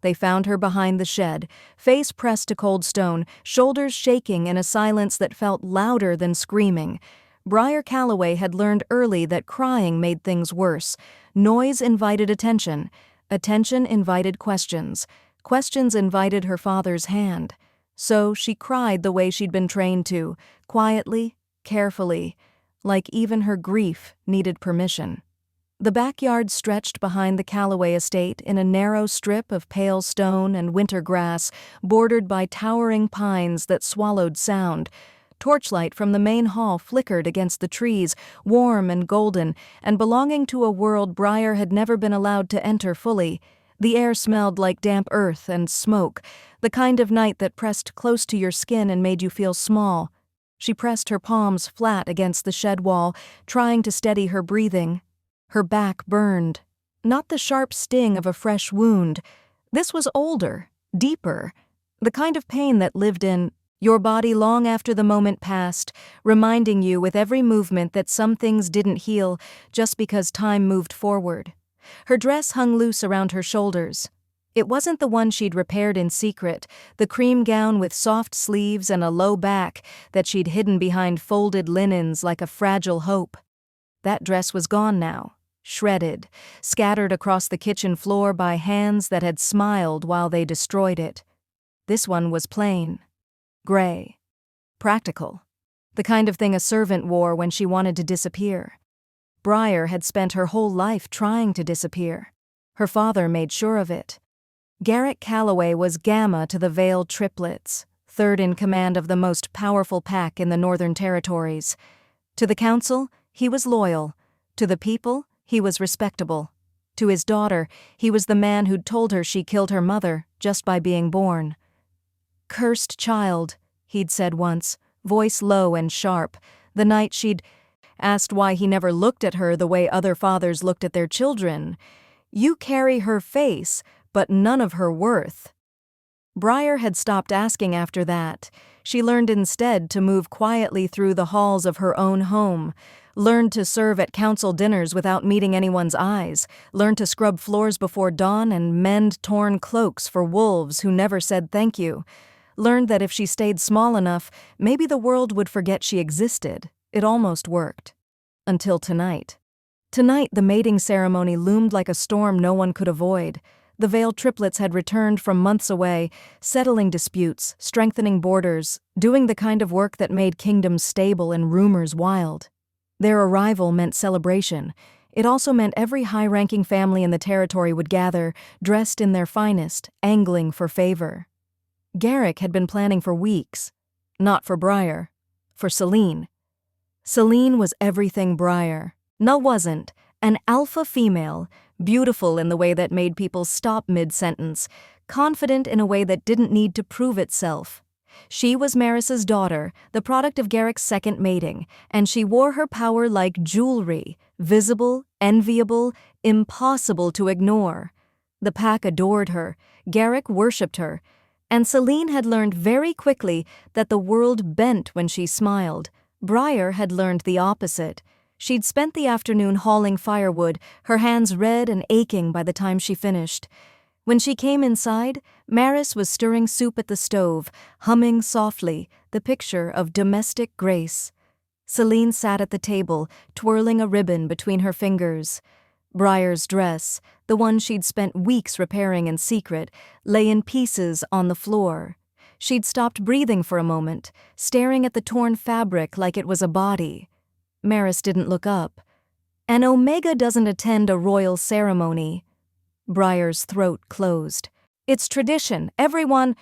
They found her behind the shed, face pressed to cold stone, shoulders shaking in a silence that felt louder than screaming. Briar Calloway had learned early that crying made things worse. Noise invited attention. Attention invited questions. Questions invited her father's hand. So she cried the way she'd been trained to, quietly, carefully, like even her grief needed permission. The backyard stretched behind the Calloway estate in a narrow strip of pale stone and winter grass, bordered by towering pines that swallowed sound. Torchlight from the main hall flickered against the trees, warm and golden, and belonging to a world Briar had never been allowed to enter fully. The air smelled like damp earth and smoke, the kind of night that pressed close to your skin and made you feel small. She pressed her palms flat against the shed wall, trying to steady her breathing. Her back burned. Not the sharp sting of a fresh wound. This was older, deeper, the kind of pain that lived in your body long after the moment passed, reminding you with every movement that some things didn't heal just because time moved forward. Her dress hung loose around her shoulders. It wasn't the one she'd repaired in secret, the cream gown with soft sleeves and a low back that she'd hidden behind folded linens like a fragile hope. That dress was gone now, shredded, scattered across the kitchen floor by hands that had smiled while they destroyed it. This one was plain, gray, practical, the kind of thing a servant wore when she wanted to disappear. Briar had spent her whole life trying to disappear. Her father made sure of it. Garrett Calloway was Gamma to the Vale Triplets, third in command of the most powerful pack in the Northern Territories. To the council, he was loyal. To the people, he was respectable. To his daughter, he was the man who'd told her she killed her mother just by being born. "Cursed child," he'd said once, voice low and sharp, the night she'd asked why he never looked at her the way other fathers looked at their children. "You carry her face, but none of her worth." Briar had stopped asking after that. She learned instead to move quietly through the halls of her own home, learned to serve at council dinners without meeting anyone's eyes, learned to scrub floors before dawn and mend torn cloaks for wolves who never said thank you, learned that if she stayed small enough, maybe the world would forget she existed. It almost worked. Until tonight. Tonight, the mating ceremony loomed like a storm no one could avoid. The Vale Triplets had returned from months away, settling disputes, strengthening borders, doing the kind of work that made kingdoms stable and rumors wild. Their arrival meant celebration. It also meant every high-ranking family in the territory would gather, dressed in their finest, angling for favor. Garrick had been planning for weeks. Not for Briar. For Celine. Celine was everything Briar. Null wasn't. An alpha female, beautiful in the way that made people stop mid-sentence, confident in a way that didn't need to prove itself. She was Maris's daughter, the product of Garrick's second mating, and she wore her power like jewelry, visible, enviable, impossible to ignore. The pack adored her, Garrick worshipped her, and Celine had learned very quickly that the world bent when she smiled. Briar had learned the opposite. She'd spent the afternoon hauling firewood, her hands red and aching by the time she finished. When she came inside, Maris was stirring soup at the stove, humming softly, the picture of domestic grace. Celine sat at the table, twirling a ribbon between her fingers. Briar's dress, the one she'd spent weeks repairing in secret, lay in pieces on the floor. She'd stopped breathing for a moment, staring at the torn fabric like it was a body. Maris didn't look up. An Omega doesn't attend a royal ceremony. Briar's throat closed. "It's tradition. Everyone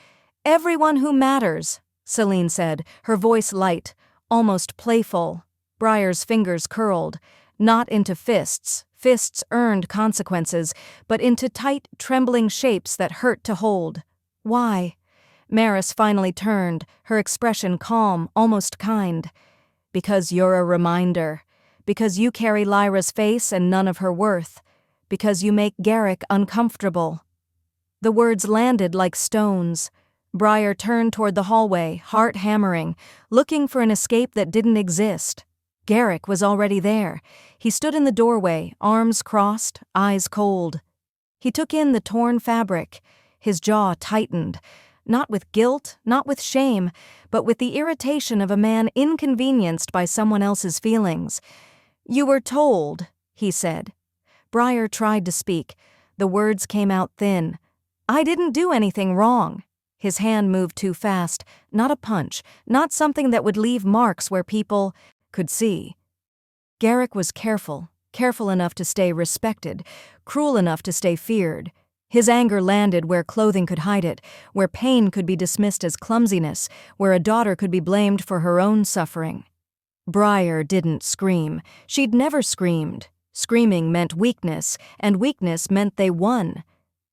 who matters," Celine said, her voice light, almost playful. Briar's fingers curled, not into fists. Fists earned consequences, but into tight, trembling shapes that hurt to hold. "Why?" Maris finally turned, her expression calm, almost kind. "Because you're a reminder. Because you carry Lyra's face and none of her worth. Because you make Garrick uncomfortable." The words landed like stones. Briar turned toward the hallway, heart hammering, looking for an escape that didn't exist. Garrick was already there. He stood in the doorway, arms crossed, eyes cold. He took in the torn fabric. His jaw tightened, not with guilt, not with shame, but with the irritation of a man inconvenienced by someone else's feelings. "You were told," he said. Briar tried to speak. The words came out thin. "I didn't do anything wrong." His hand moved too fast, not a punch, not something that would leave marks where people could see. Garrick was careful enough to stay respected, cruel enough to stay feared. His anger landed where clothing could hide it, where pain could be dismissed as clumsiness, where a daughter could be blamed for her own suffering. Briar didn't scream. She'd never screamed. Screaming meant weakness, and weakness meant they won.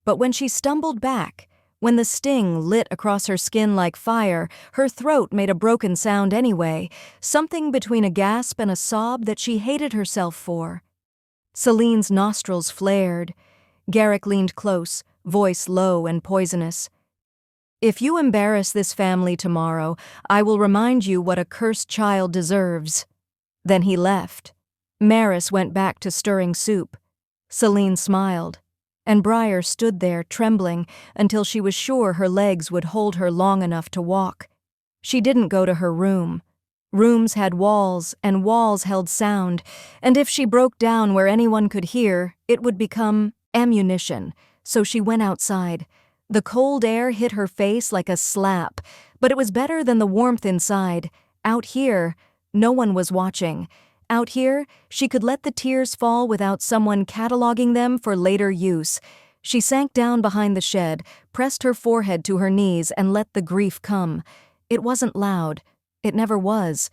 But when she stumbled back, when the sting lit across her skin like fire, her throat made a broken sound anyway, something between a gasp and a sob that she hated herself for. Celine's nostrils flared. Garrick leaned close, voice low and poisonous. "If you embarrass this family tomorrow, I will remind you what a cursed child deserves." Then he left. Maris went back to stirring soup. Celine smiled, and Briar stood there trembling until she was sure her legs would hold her long enough to walk. She didn't go to her room. Rooms had walls, and walls held sound, and if she broke down where anyone could hear, it would become ammunition, so she went outside. The cold air hit her face like a slap, but it was better than the warmth inside. Out here, no one was watching. Out here, she could let the tears fall without someone cataloging them for later use. She sank down behind the shed, pressed her forehead to her knees, and let the grief come. It wasn't loud. It never was.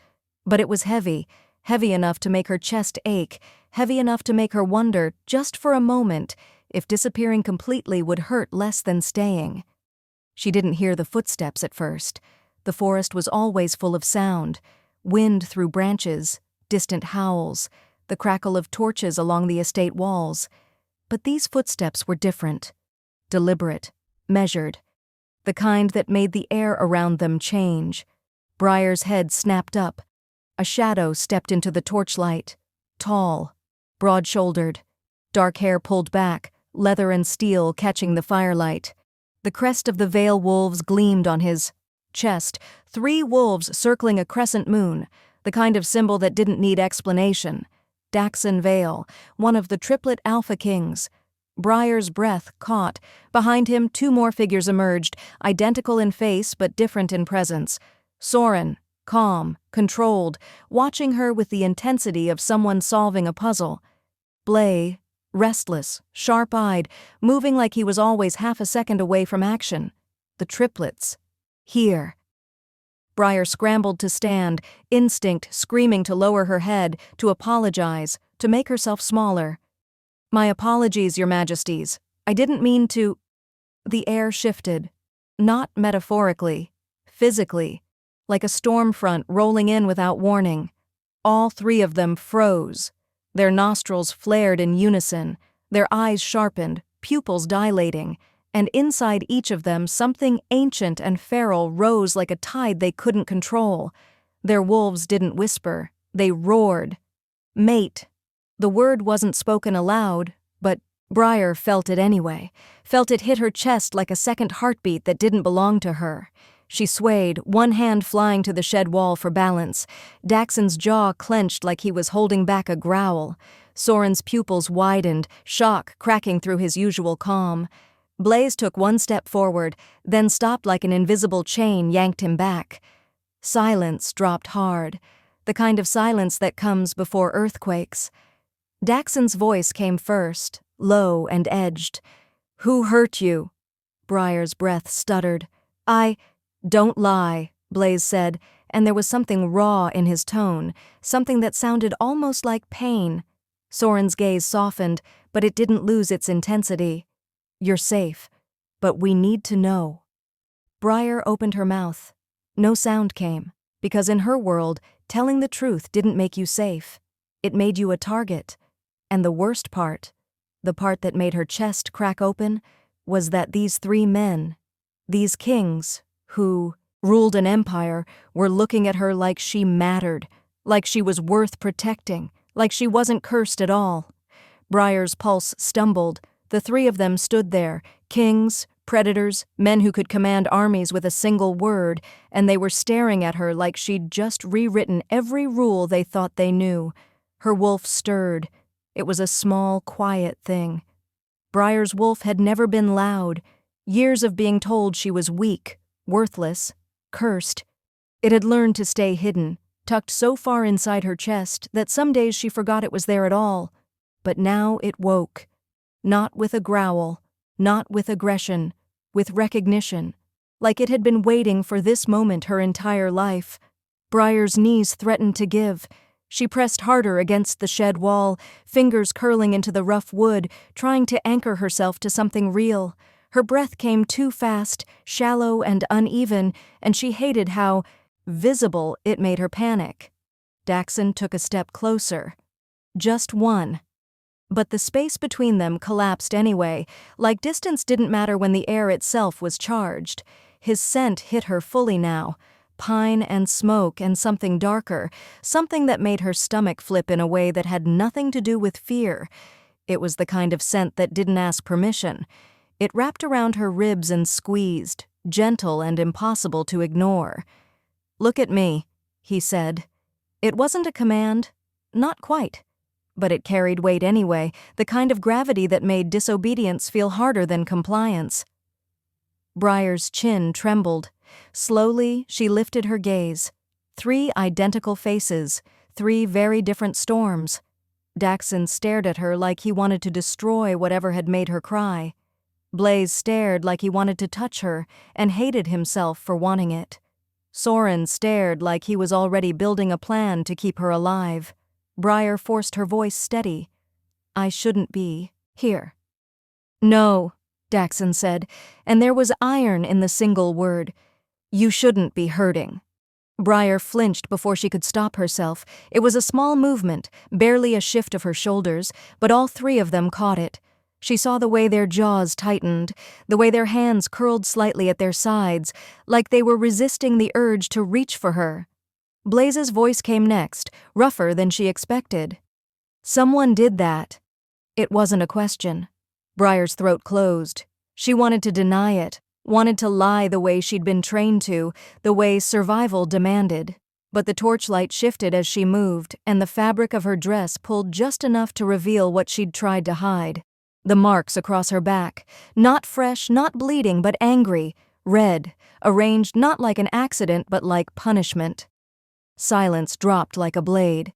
But it was heavy enough to make her chest ache, heavy enough to make her wonder, just for a moment, if disappearing completely would hurt less than staying. She didn't hear the footsteps at first. The forest was always full of sound. Wind through branches, distant howls, the crackle of torches along the estate walls. But these footsteps were different. Deliberate, measured. The kind that made the air around them change. Briar's head snapped up. A shadow stepped into the torchlight. Tall, broad-shouldered, dark hair pulled back, leather and steel catching the firelight. The crest of the Vale wolves gleamed on his chest, 3 wolves circling a crescent moon, the kind of symbol that didn't need explanation. Daxon Vale, one of the Triplet Alpha Kings. Briar's breath caught. Behind him, 2 more figures emerged, identical in face but different in presence. Soren, calm, controlled, watching her with the intensity of someone solving a puzzle. Blaise, restless, sharp-eyed, moving like he was always half a second away from action. The triplets. Here. Briar scrambled to stand, instinct screaming to lower her head, to apologize, to make herself smaller. "My apologies, Your Majesties. I didn't mean to—" The air shifted. Not metaphorically, physically, like a storm front rolling in without warning. All 3 of them froze. Their nostrils flared in unison, their eyes sharpened, pupils dilating, and inside each of them something ancient and feral rose like a tide they couldn't control. Their wolves didn't whisper, they roared. Mate. The word wasn't spoken aloud, but Briar felt it anyway, felt it hit her chest like a second heartbeat that didn't belong to her. She swayed, one hand flying to the shed wall for balance. Daxon's jaw clenched like he was holding back a growl. Soren's pupils widened, shock cracking through his usual calm. Blaise took 1 step forward, then stopped like an invisible chain yanked him back. Silence dropped hard, the kind of silence that comes before earthquakes. Daxon's voice came first, low and edged. "Who hurt you?" Briar's breath stuttered. "Don't lie," Blaise said, and there was something raw in his tone, something that sounded almost like pain. Soren's gaze softened, but it didn't lose its intensity. "You're safe, but we need to know." Briar opened her mouth. No sound came, because in her world, telling the truth didn't make you safe. It made you a target. And the worst part, the part that made her chest crack open, was that these 3 men, these kings, who ruled an empire, were looking at her like she mattered, like she was worth protecting, like she wasn't cursed at all. Briar's pulse stumbled. The 3 of them stood there, kings, Predators, men who could command armies with a single word, and they were staring at her like she'd just rewritten every rule they thought they knew. Her wolf stirred. It was a small, quiet thing. Briar's wolf had never been loud. Years of being told she was weak, worthless, cursed. It had learned to stay hidden, tucked so far inside her chest that some days she forgot it was there at all. But now it woke. Not with a growl, not with aggression, with recognition, like it had been waiting for this moment her entire life. Briar's knees threatened to give. She pressed harder against the shed wall, fingers curling into the rough wood, trying to anchor herself to something real. Her breath came too fast, shallow and uneven, and she hated how visible it made her panic. Daxon took a step closer. Just one. But the space between them collapsed anyway, like distance didn't matter when the air itself was charged. His scent hit her fully now. Pine and smoke and something darker, something that made her stomach flip in a way that had nothing to do with fear. It was the kind of scent that didn't ask permission. It wrapped around her ribs and squeezed, gentle and impossible to ignore. "Look at me," he said. It wasn't a command. Not quite. But it carried weight anyway, the kind of gravity that made disobedience feel harder than compliance. Briar's chin trembled. Slowly, she lifted her gaze. 3 identical faces, 3 very different storms. Daxon stared at her like he wanted to destroy whatever had made her cry. Blaise stared like he wanted to touch her and hated himself for wanting it. Soren stared like he was already building a plan to keep her alive. Briar forced her voice steady. "I shouldn't be here." "No," Daxon said, and there was iron in the single word. "You shouldn't be hurting." Briar flinched before she could stop herself. It was a small movement, barely a shift of her shoulders, but all 3 of them caught it. She saw the way their jaws tightened, the way their hands curled slightly at their sides, like they were resisting the urge to reach for her. Blaise's voice came next, rougher than she expected. "Someone did that." It wasn't a question. Briar's throat closed. She wanted to deny it, wanted to lie the way she'd been trained to, the way survival demanded. But the torchlight shifted as she moved, and the fabric of her dress pulled just enough to reveal what she'd tried to hide. The marks across her back, not fresh, not bleeding, but angry, red, arranged not like an accident but like punishment. Silence dropped like a blade.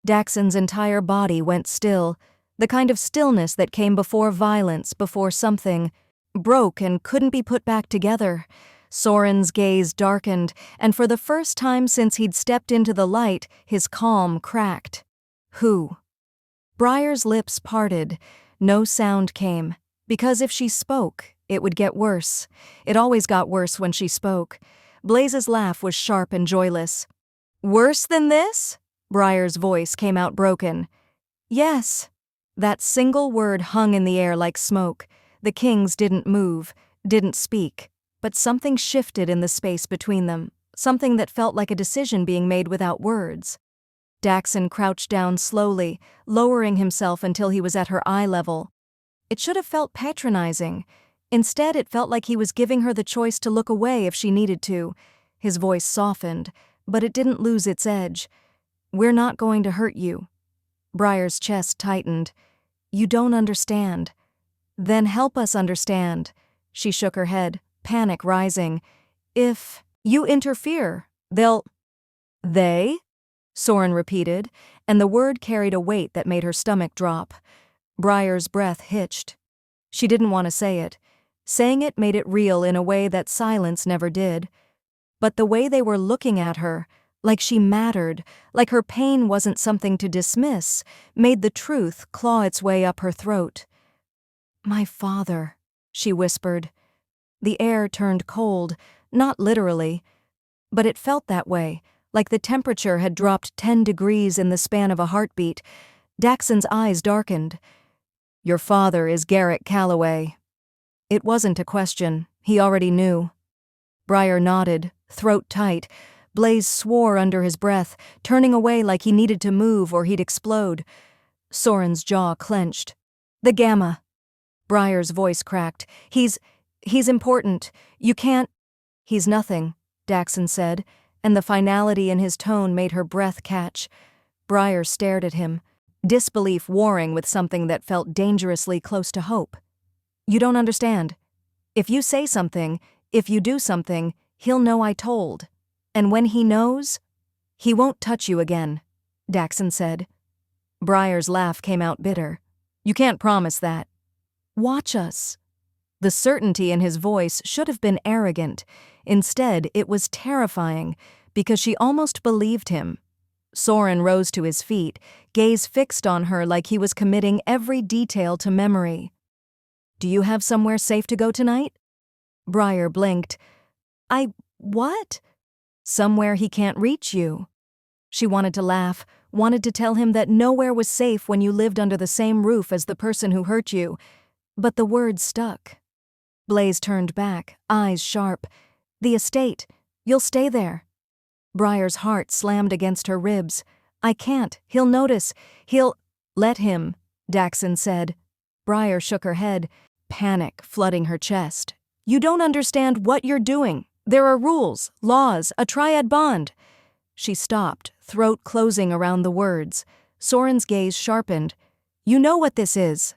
Daxon's entire body went still, the kind of stillness that came before violence, before something broke and couldn't be put back together. Soren's gaze darkened, and for the first time since he'd stepped into the light, his calm cracked. "Who?" Briar's lips parted. No sound came, because if she spoke, it would get worse. It always got worse when she spoke. Blaise's laugh was sharp and joyless. "Worse than this?" Briar's voice came out broken. "Yes." That single word hung in the air like smoke. The kings didn't move, didn't speak, but something shifted in the space between them, something that felt like a decision being made without words. Daxon crouched down slowly, lowering himself until he was at her eye level. It should have felt patronizing. Instead, it felt like he was giving her the choice to look away if she needed to. His voice softened, but it didn't lose its edge. "We're not going to hurt you." Briar's chest tightened. "You don't understand." "Then help us understand." She shook her head, panic rising. "If you interfere, they'll—" "They?" Soren repeated, and the word carried a weight that made her stomach drop. Briar's breath hitched. She didn't want to say it. Saying it made it real in a way that silence never did. But the way they were looking at her, like she mattered, like her pain wasn't something to dismiss, made the truth claw its way up her throat. "My father," she whispered. The air turned cold, not literally, but it felt that way, like the temperature had dropped 10 degrees in the span of a heartbeat. Daxon's eyes darkened. "Your father is Briar Calloway." It wasn't a question. He already knew. Briar nodded, throat tight. Blaise swore under his breath, turning away like he needed to move or he'd explode. Soren's jaw clenched. "The Gamma." Briar's voice cracked. He's important. You can't— He's nothing, Daxon said, and the finality in his tone made her breath catch. Briar stared at him, disbelief warring with something that felt dangerously close to hope. You don't understand. If you say something, if you do something, he'll know I told. And when he knows, he won't touch you again, Daxon said. Briar's laugh came out bitter. You can't promise that. Watch us. The certainty in his voice should have been arrogant. Instead, it was terrifying, because she almost believed him. Soren rose to his feet, gaze fixed on her like he was committing every detail to memory. Do you have somewhere safe to go tonight? Briar blinked. What? Somewhere he can't reach you. She wanted to laugh, wanted to tell him that nowhere was safe when you lived under the same roof as the person who hurt you, but the words stuck. Blaise turned back, eyes sharp. The estate. You'll stay there. Briar's heart slammed against her ribs. I can't. He'll notice. He'll— Let him, Daxon said. Briar shook her head, panic flooding her chest. You don't understand what you're doing. There are rules, laws, a triad bond. She stopped, throat closing around the words. Soren's gaze sharpened. You know what this is.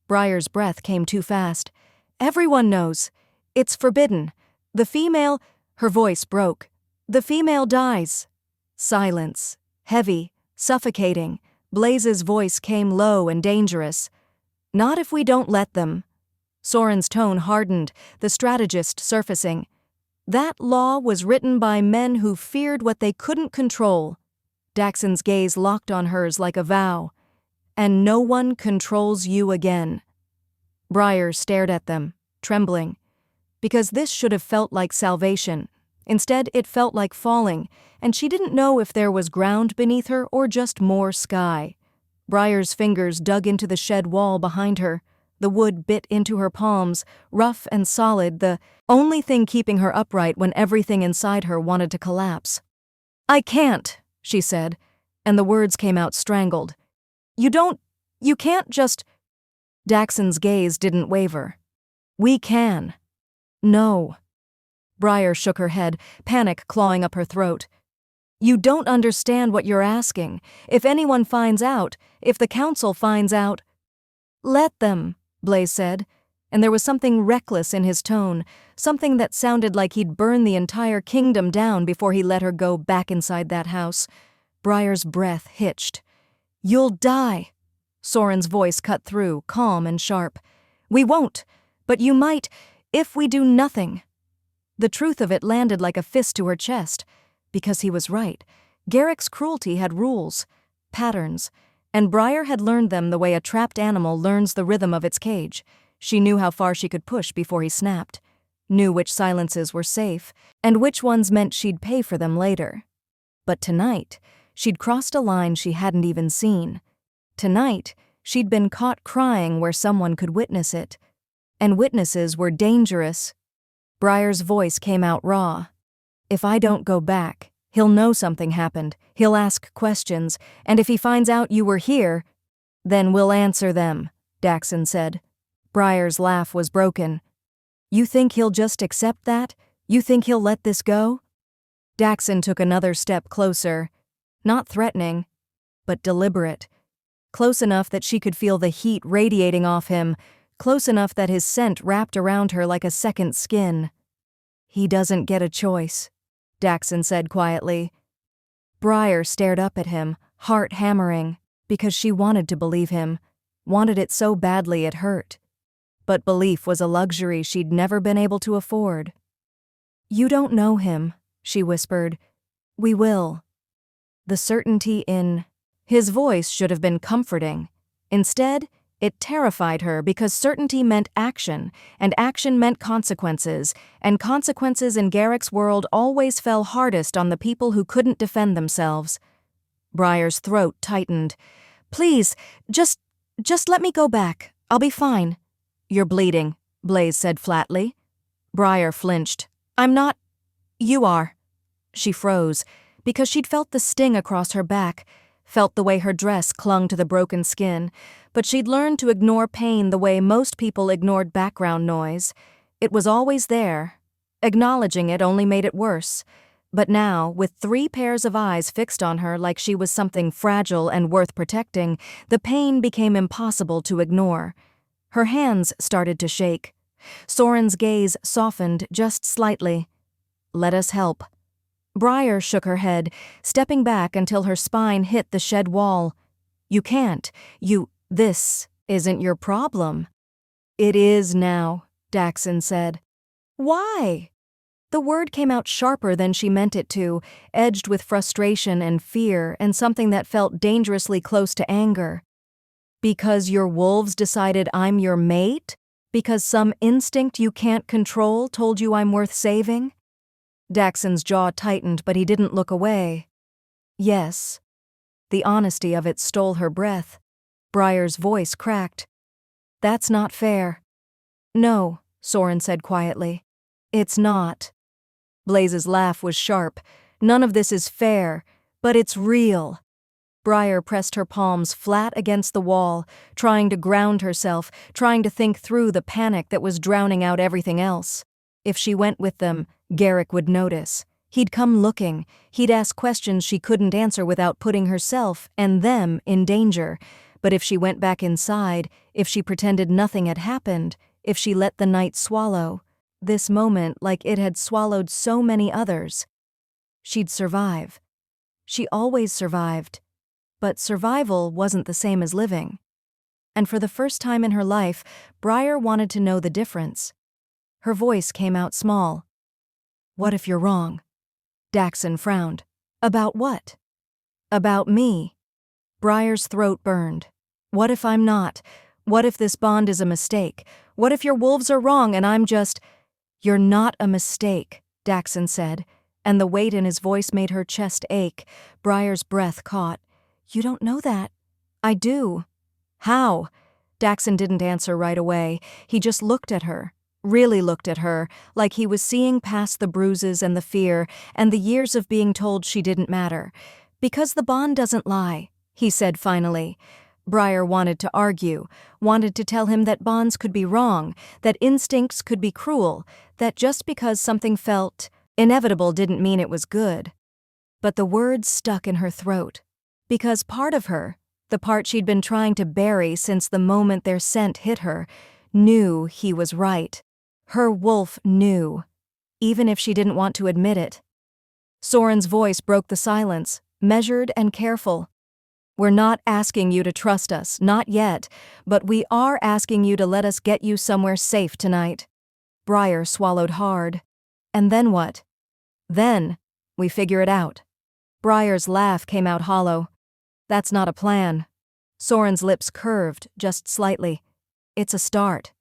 Briar's breath came too fast. Everyone knows. It's forbidden. The female— Her voice broke. The female dies. Silence. Heavy. Suffocating. Blaise's voice came low and dangerous. Not if we don't let them. Soren's tone hardened, the strategist surfacing. That law was written by men who feared what they couldn't control. Daxon's gaze locked on hers like a vow. And no one controls you again. Briar stared at them, trembling. Because this should have felt like salvation. Instead, it felt like falling, and she didn't know if there was ground beneath her or just more sky. Briar's fingers dug into the shed wall behind her. The wood bit into her palms, rough and solid, the only thing keeping her upright when everything inside her wanted to collapse. I can't, she said, and the words came out strangled. You can't just— Daxon's gaze didn't waver. We can. No. Briar shook her head, panic clawing up her throat. You don't understand what you're asking. If anyone finds out, if the council finds out— Let them, Blaise said, and there was something reckless in his tone, something that sounded like he'd burn the entire kingdom down before he let her go back inside that house. Briar's breath hitched. You'll die. Soren's voice cut through, calm and sharp. We won't, but you might, if we do nothing. The truth of it landed like a fist to her chest, because he was right. Garrick's cruelty had rules, patterns, and Briar had learned them the way a trapped animal learns the rhythm of its cage. She knew how far she could push before he snapped, knew which silences were safe, and which ones meant she'd pay for them later. But tonight, she'd crossed a line she hadn't even seen. Tonight, she'd been caught crying where someone could witness it. And witnesses were dangerous. Briar's voice came out raw. If I don't go back, he'll know something happened, he'll ask questions, and if he finds out you were here, then we'll answer them, Daxon said. Briar's laugh was broken. You think he'll just accept that? You think he'll let this go? Daxon took another step closer, not threatening, but deliberate. Close enough that she could feel the heat radiating off him, close enough that his scent wrapped around her like a second skin. He doesn't get a choice, Daxon said quietly. Briar stared up at him, heart hammering, because she wanted to believe him, wanted it so badly it hurt. But belief was a luxury she'd never been able to afford. You don't know him, she whispered. We will. The certainty in his voice should have been comforting. Instead, it terrified her because certainty meant action, and action meant consequences, and consequences in Garrick's world always fell hardest on the people who couldn't defend themselves. Briar's throat tightened. Please, just let me go back. I'll be fine. You're bleeding, Blaise said flatly. Briar flinched. I'm not. You are. She froze, because she'd felt the sting across her back, felt the way her dress clung to the broken skin, but she'd learned to ignore pain the way most people ignored background noise. It was always there. Acknowledging it only made it worse. But now, with 3 pairs of eyes fixed on her like she was something fragile and worth protecting, the pain became impossible to ignore. Her hands started to shake. Soren's gaze softened just slightly. "Let us help." Briar shook her head, stepping back until her spine hit the shed wall. "You can't. This isn't your problem." "It is now," Daxon said. "Why?" The word came out sharper than she meant it to, edged with frustration and fear and something that felt dangerously close to anger. "Because your wolves decided I'm your mate? Because some instinct you can't control told you I'm worth saving?" Daxon's jaw tightened, but he didn't look away. "Yes." The honesty of it stole her breath. Briar's voice cracked. "That's not fair." "No," Soren said quietly. "It's not." Blaise's laugh was sharp. "None of this is fair, but it's real." Briar pressed her palms flat against the wall, trying to ground herself, trying to think through the panic that was drowning out everything else. If she went with them, Garrick would notice. He'd come looking. He'd ask questions she couldn't answer without putting herself and them in danger. But if she went back inside, if she pretended nothing had happened, if she let the night swallow this moment like it had swallowed so many others, she'd survive. She always survived. But survival wasn't the same as living. And for the first time in her life, Briar wanted to know the difference. Her voice came out small. "What if you're wrong?" Daxon frowned. "About what?" "About me." Briar's throat burned. "What if I'm not? What if this bond is a mistake? What if your wolves are wrong and I'm just—" "You're not a mistake," Daxon said, and the weight in his voice made her chest ache. Briar's breath caught. "You don't know that." "I do." "How?" Daxon didn't answer right away. He just looked at her, really looked at her, like he was seeing past the bruises and the fear and the years of being told she didn't matter. "Because the bond doesn't lie," he said finally. Briar wanted to argue, wanted to tell him that bonds could be wrong, that instincts could be cruel, that just because something felt inevitable didn't mean it was good. But the words stuck in her throat. Because part of her, the part she'd been trying to bury since the moment their scent hit her, knew he was right. Her wolf knew, even if she didn't want to admit it. Soren's voice broke the silence, measured and careful. "We're not asking you to trust us, not yet, but we are asking you to let us get you somewhere safe tonight." Briar swallowed hard. "And then what?" "Then, we figure it out." Briar's laugh came out hollow. "That's not a plan." Soren's lips curved, just slightly. "It's a start."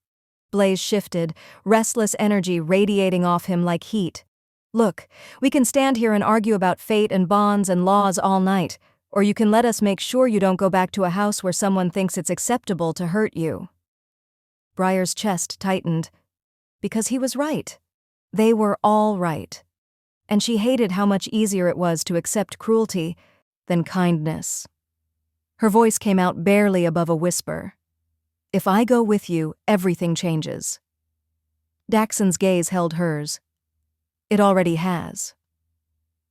Blaise shifted, restless energy radiating off him like heat. "Look, we can stand here and argue about fate and bonds and laws all night, or you can let us make sure you don't go back to a house where someone thinks it's acceptable to hurt you." Briar's chest tightened. Because he was right. They were all right. And she hated how much easier it was to accept cruelty than kindness. Her voice came out barely above a whisper. "If I go with you, everything changes." Daxon's gaze held hers. "It already has."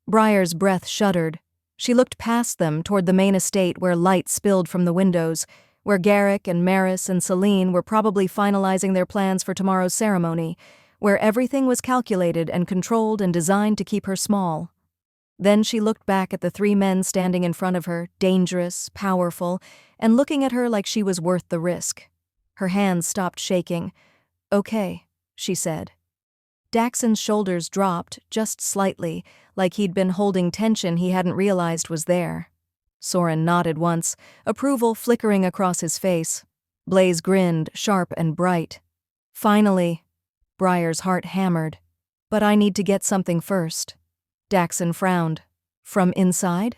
Briar's breath shuddered. She looked past them toward the main estate where light spilled from the windows, where Garrick and Maris and Celine were probably finalizing their plans for tomorrow's ceremony, where everything was calculated and controlled and designed to keep her small. Then she looked back at the 3 men standing in front of her, dangerous, powerful, and looking at her like she was worth the risk. Her hands stopped shaking. "Okay," she said. Daxon's shoulders dropped, just slightly, like he'd been holding tension he hadn't realized was there. Soren nodded once, approval flickering across his face. Blaise grinned, sharp and bright. "Finally." Briar's heart hammered. "But I need to get something first." Daxon frowned. "From inside?"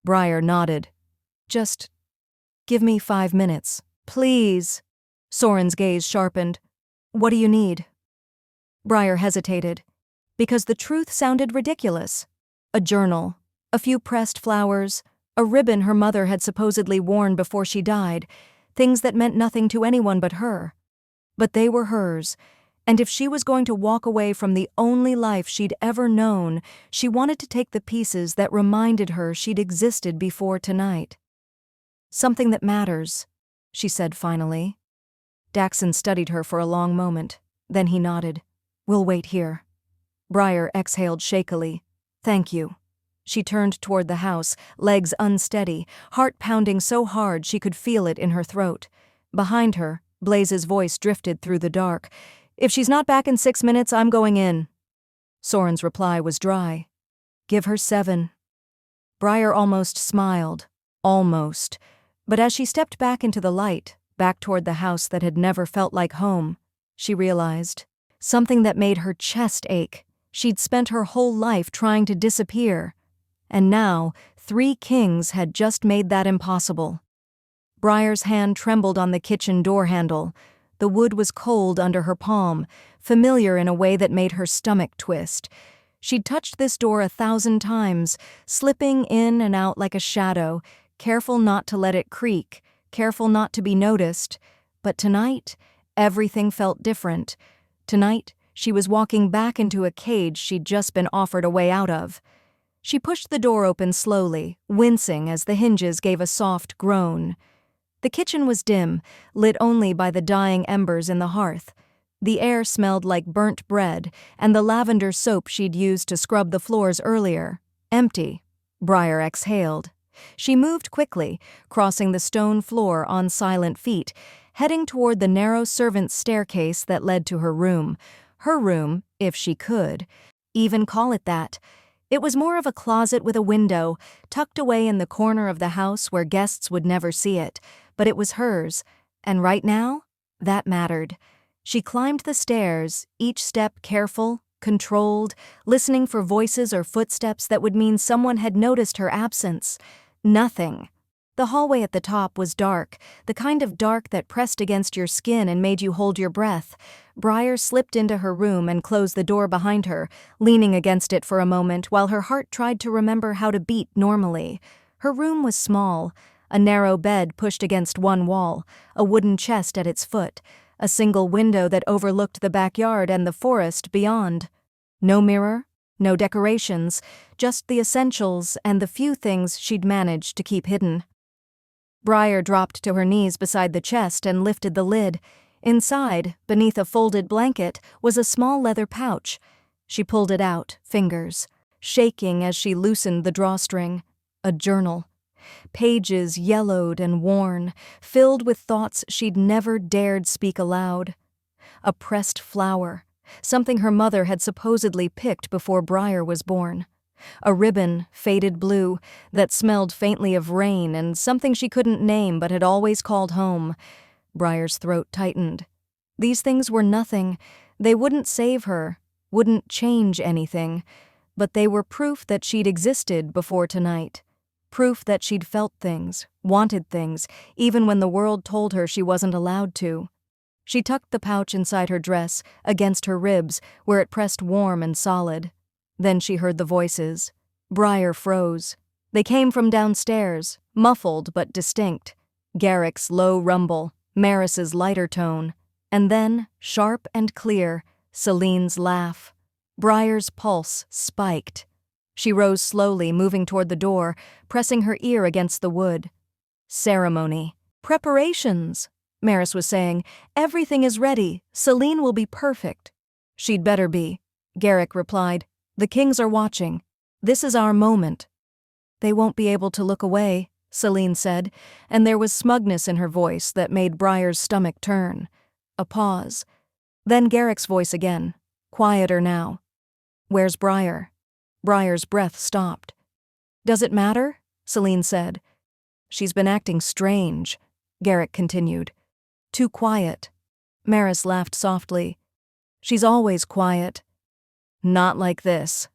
Briar nodded. "Just give me 5 minutes. Please." Soren's gaze sharpened. "What do you need?" Briar hesitated, because the truth sounded ridiculous. A journal, a few pressed flowers, a ribbon her mother had supposedly worn before she died, things that meant nothing to anyone but her. But they were hers, And if she was going to walk away from the only life she'd ever known, she wanted to take the pieces that reminded her she'd existed before tonight. "Something that matters," she said finally. Daxon studied her for a long moment. Then he nodded. "We'll wait here." Briar exhaled shakily. "Thank you." She turned toward the house, legs unsteady, heart pounding so hard she could feel it in her throat. Behind her, Blaise's voice drifted through the dark. "If she's not back in 6 minutes, I'm going in." Soren's reply was dry. "Give her 7. Briar almost smiled. Almost. But as she stepped back into the light, back toward the house that had never felt like home, she realized something that made her chest ache. She'd spent her whole life trying to disappear. And now, 3 kings had just made that impossible. Briar's hand trembled on the kitchen door handle. The wood was cold under her palm, familiar in a way that made her stomach twist. She'd touched this door 1,000 times, slipping in and out like a shadow, careful not to let it creak, careful not to be noticed. But tonight, everything felt different. Tonight, she was walking back into a cage she'd just been offered a way out of. She pushed the door open slowly, wincing as the hinges gave a soft groan. The kitchen was dim, lit only by the dying embers in the hearth. The air smelled like burnt bread, and the lavender soap she'd used to scrub the floors earlier. Empty. Briar exhaled. She moved quickly, crossing the stone floor on silent feet, heading toward the narrow servants' staircase that led to her room. Her room, if she could even call it that. It was more of a closet with a window, tucked away in the corner of the house where guests would never see it, but it was hers, and right now, that mattered. She climbed the stairs, each step careful, controlled, listening for voices or footsteps that would mean someone had noticed her absence. Nothing. The hallway at the top was dark, the kind of dark that pressed against your skin and made you hold your breath. Briar slipped into her room and closed the door behind her, leaning against it for a moment while her heart tried to remember how to beat normally. Her room was small, a narrow bed pushed against one wall, a wooden chest at its foot, a single window that overlooked the backyard and the forest beyond. No mirror, no decorations, just the essentials and the few things she'd managed to keep hidden. Briar dropped to her knees beside the chest and lifted the lid. Inside, beneath a folded blanket, was a small leather pouch. She pulled it out, fingers shaking as she loosened the drawstring. A journal. Pages yellowed and worn, filled with thoughts she'd never dared speak aloud. A pressed flower, something her mother had supposedly picked before Briar was born. A ribbon, faded blue, that smelled faintly of rain and something she couldn't name but had always called home. Briar's throat tightened. These things were nothing. They wouldn't save her, wouldn't change anything, but they were proof that she'd existed before tonight. Proof that she'd felt things, wanted things, even when the world told her she wasn't allowed to. She tucked the pouch inside her dress, against her ribs, where it pressed warm and solid. Then she heard the voices. Briar froze. They came from downstairs, muffled but distinct. Garrick's low rumble, Maris's lighter tone, and then, sharp and clear, Celine's laugh. Briar's pulse spiked. She rose slowly, moving toward the door, pressing her ear against the wood. "Ceremony. Preparations," Maris was saying. "Everything is ready. Celine will be perfect." "She'd better be," Garrick replied. "The kings are watching. This is our moment." "They won't be able to look away," Celine said, and there was smugness in her voice that made Briar's stomach turn. A pause. Then Garrick's voice again, quieter now. "Where's Briar?" Briar's breath stopped. "Does it matter?" Celine said. "She's been acting strange," Garrick continued. "Too quiet." Maris laughed softly. "She's always quiet." "Not like this."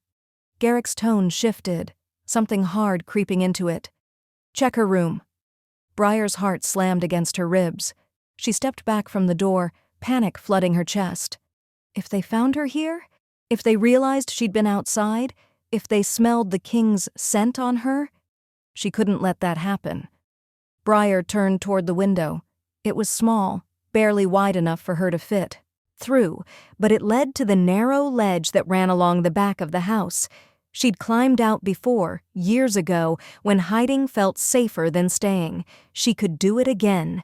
Garrick's tone shifted, something hard creeping into it. "Check her room." Briar's heart slammed against her ribs. She stepped back from the door, panic flooding her chest. If they found her here? If they realized she'd been outside? If they smelled the king's scent on her? She couldn't let that happen. Briar turned toward the window. It was small, barely wide enough for her to fit. through, but it led to the narrow ledge that ran along the back of the house. She'd climbed out before, years ago, when hiding felt safer than staying. She could do it again.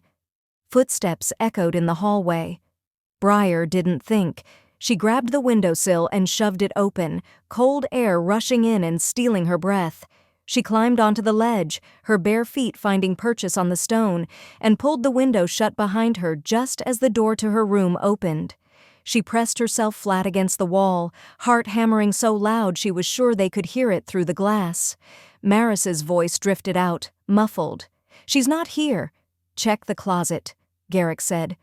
Footsteps echoed in the hallway. Briar didn't think. She grabbed the windowsill and shoved it open, cold air rushing in and stealing her breath. She climbed onto the ledge, her bare feet finding purchase on the stone, and pulled the window shut behind her just as the door to her room opened. She pressed herself flat against the wall, heart hammering so loud she was sure they could hear it through the glass. Maris's voice drifted out, muffled. "She's not here." "Check the closet," Garrick said.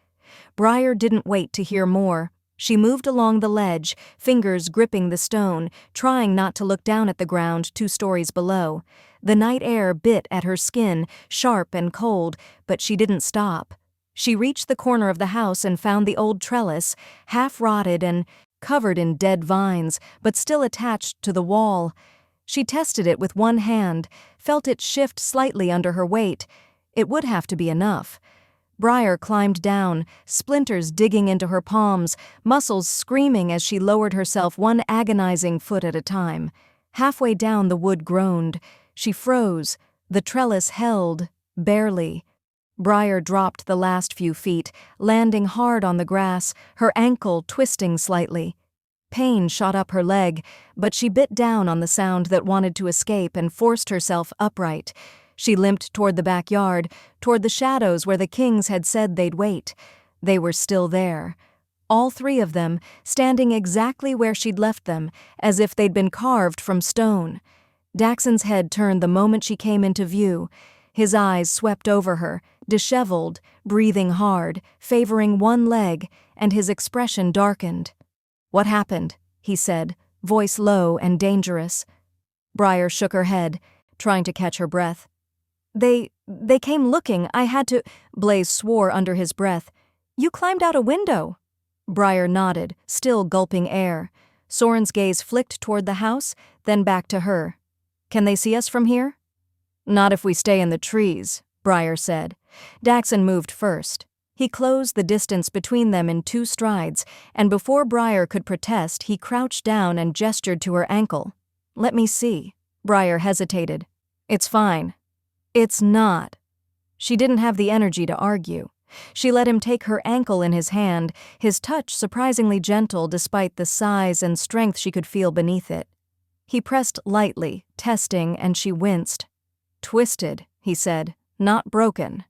Briar didn't wait to hear more. She moved along the ledge, fingers gripping the stone, trying not to look down at the ground 2 stories below. The night air bit at her skin, sharp and cold, but she didn't stop. She reached the corner of the house and found the old trellis, half-rotted and covered in dead vines, but still attached to the wall. She tested it with one hand, felt it shift slightly under her weight. It would have to be enough. Briar climbed down, splinters digging into her palms, muscles screaming as she lowered herself one agonizing foot at a time. Halfway down, the wood groaned. She froze. The trellis held, barely. Briar dropped the last few feet, landing hard on the grass, her ankle twisting slightly. Pain shot up her leg, but she bit down on the sound that wanted to escape and forced herself upright. She limped toward the backyard, toward the shadows where the Kings had said they'd wait. They were still there. All 3 of them, standing exactly where she'd left them, as if they'd been carved from stone. Daxon's head turned the moment she came into view. His eyes swept over her, disheveled, breathing hard, favoring one leg, and his expression darkened. "What happened?" he said, voice low and dangerous. Briar shook her head, trying to catch her breath. They came looking. I had to—" Blaise swore under his breath. "You climbed out a window." Briar nodded, still gulping air. Soren's gaze flicked toward the house, then back to her. "Can they see us from here?" "Not if we stay in the trees," Briar said. Daxon moved first. He closed the distance between them in 2 strides, and before Briar could protest, he crouched down and gestured to her ankle. "Let me see." Briar hesitated. "It's fine." "It's not." She didn't have the energy to argue. She let him take her ankle in his hand, his touch surprisingly gentle despite the size and strength she could feel beneath it. He pressed lightly, testing, and she winced. "Twisted," he said, "not broken."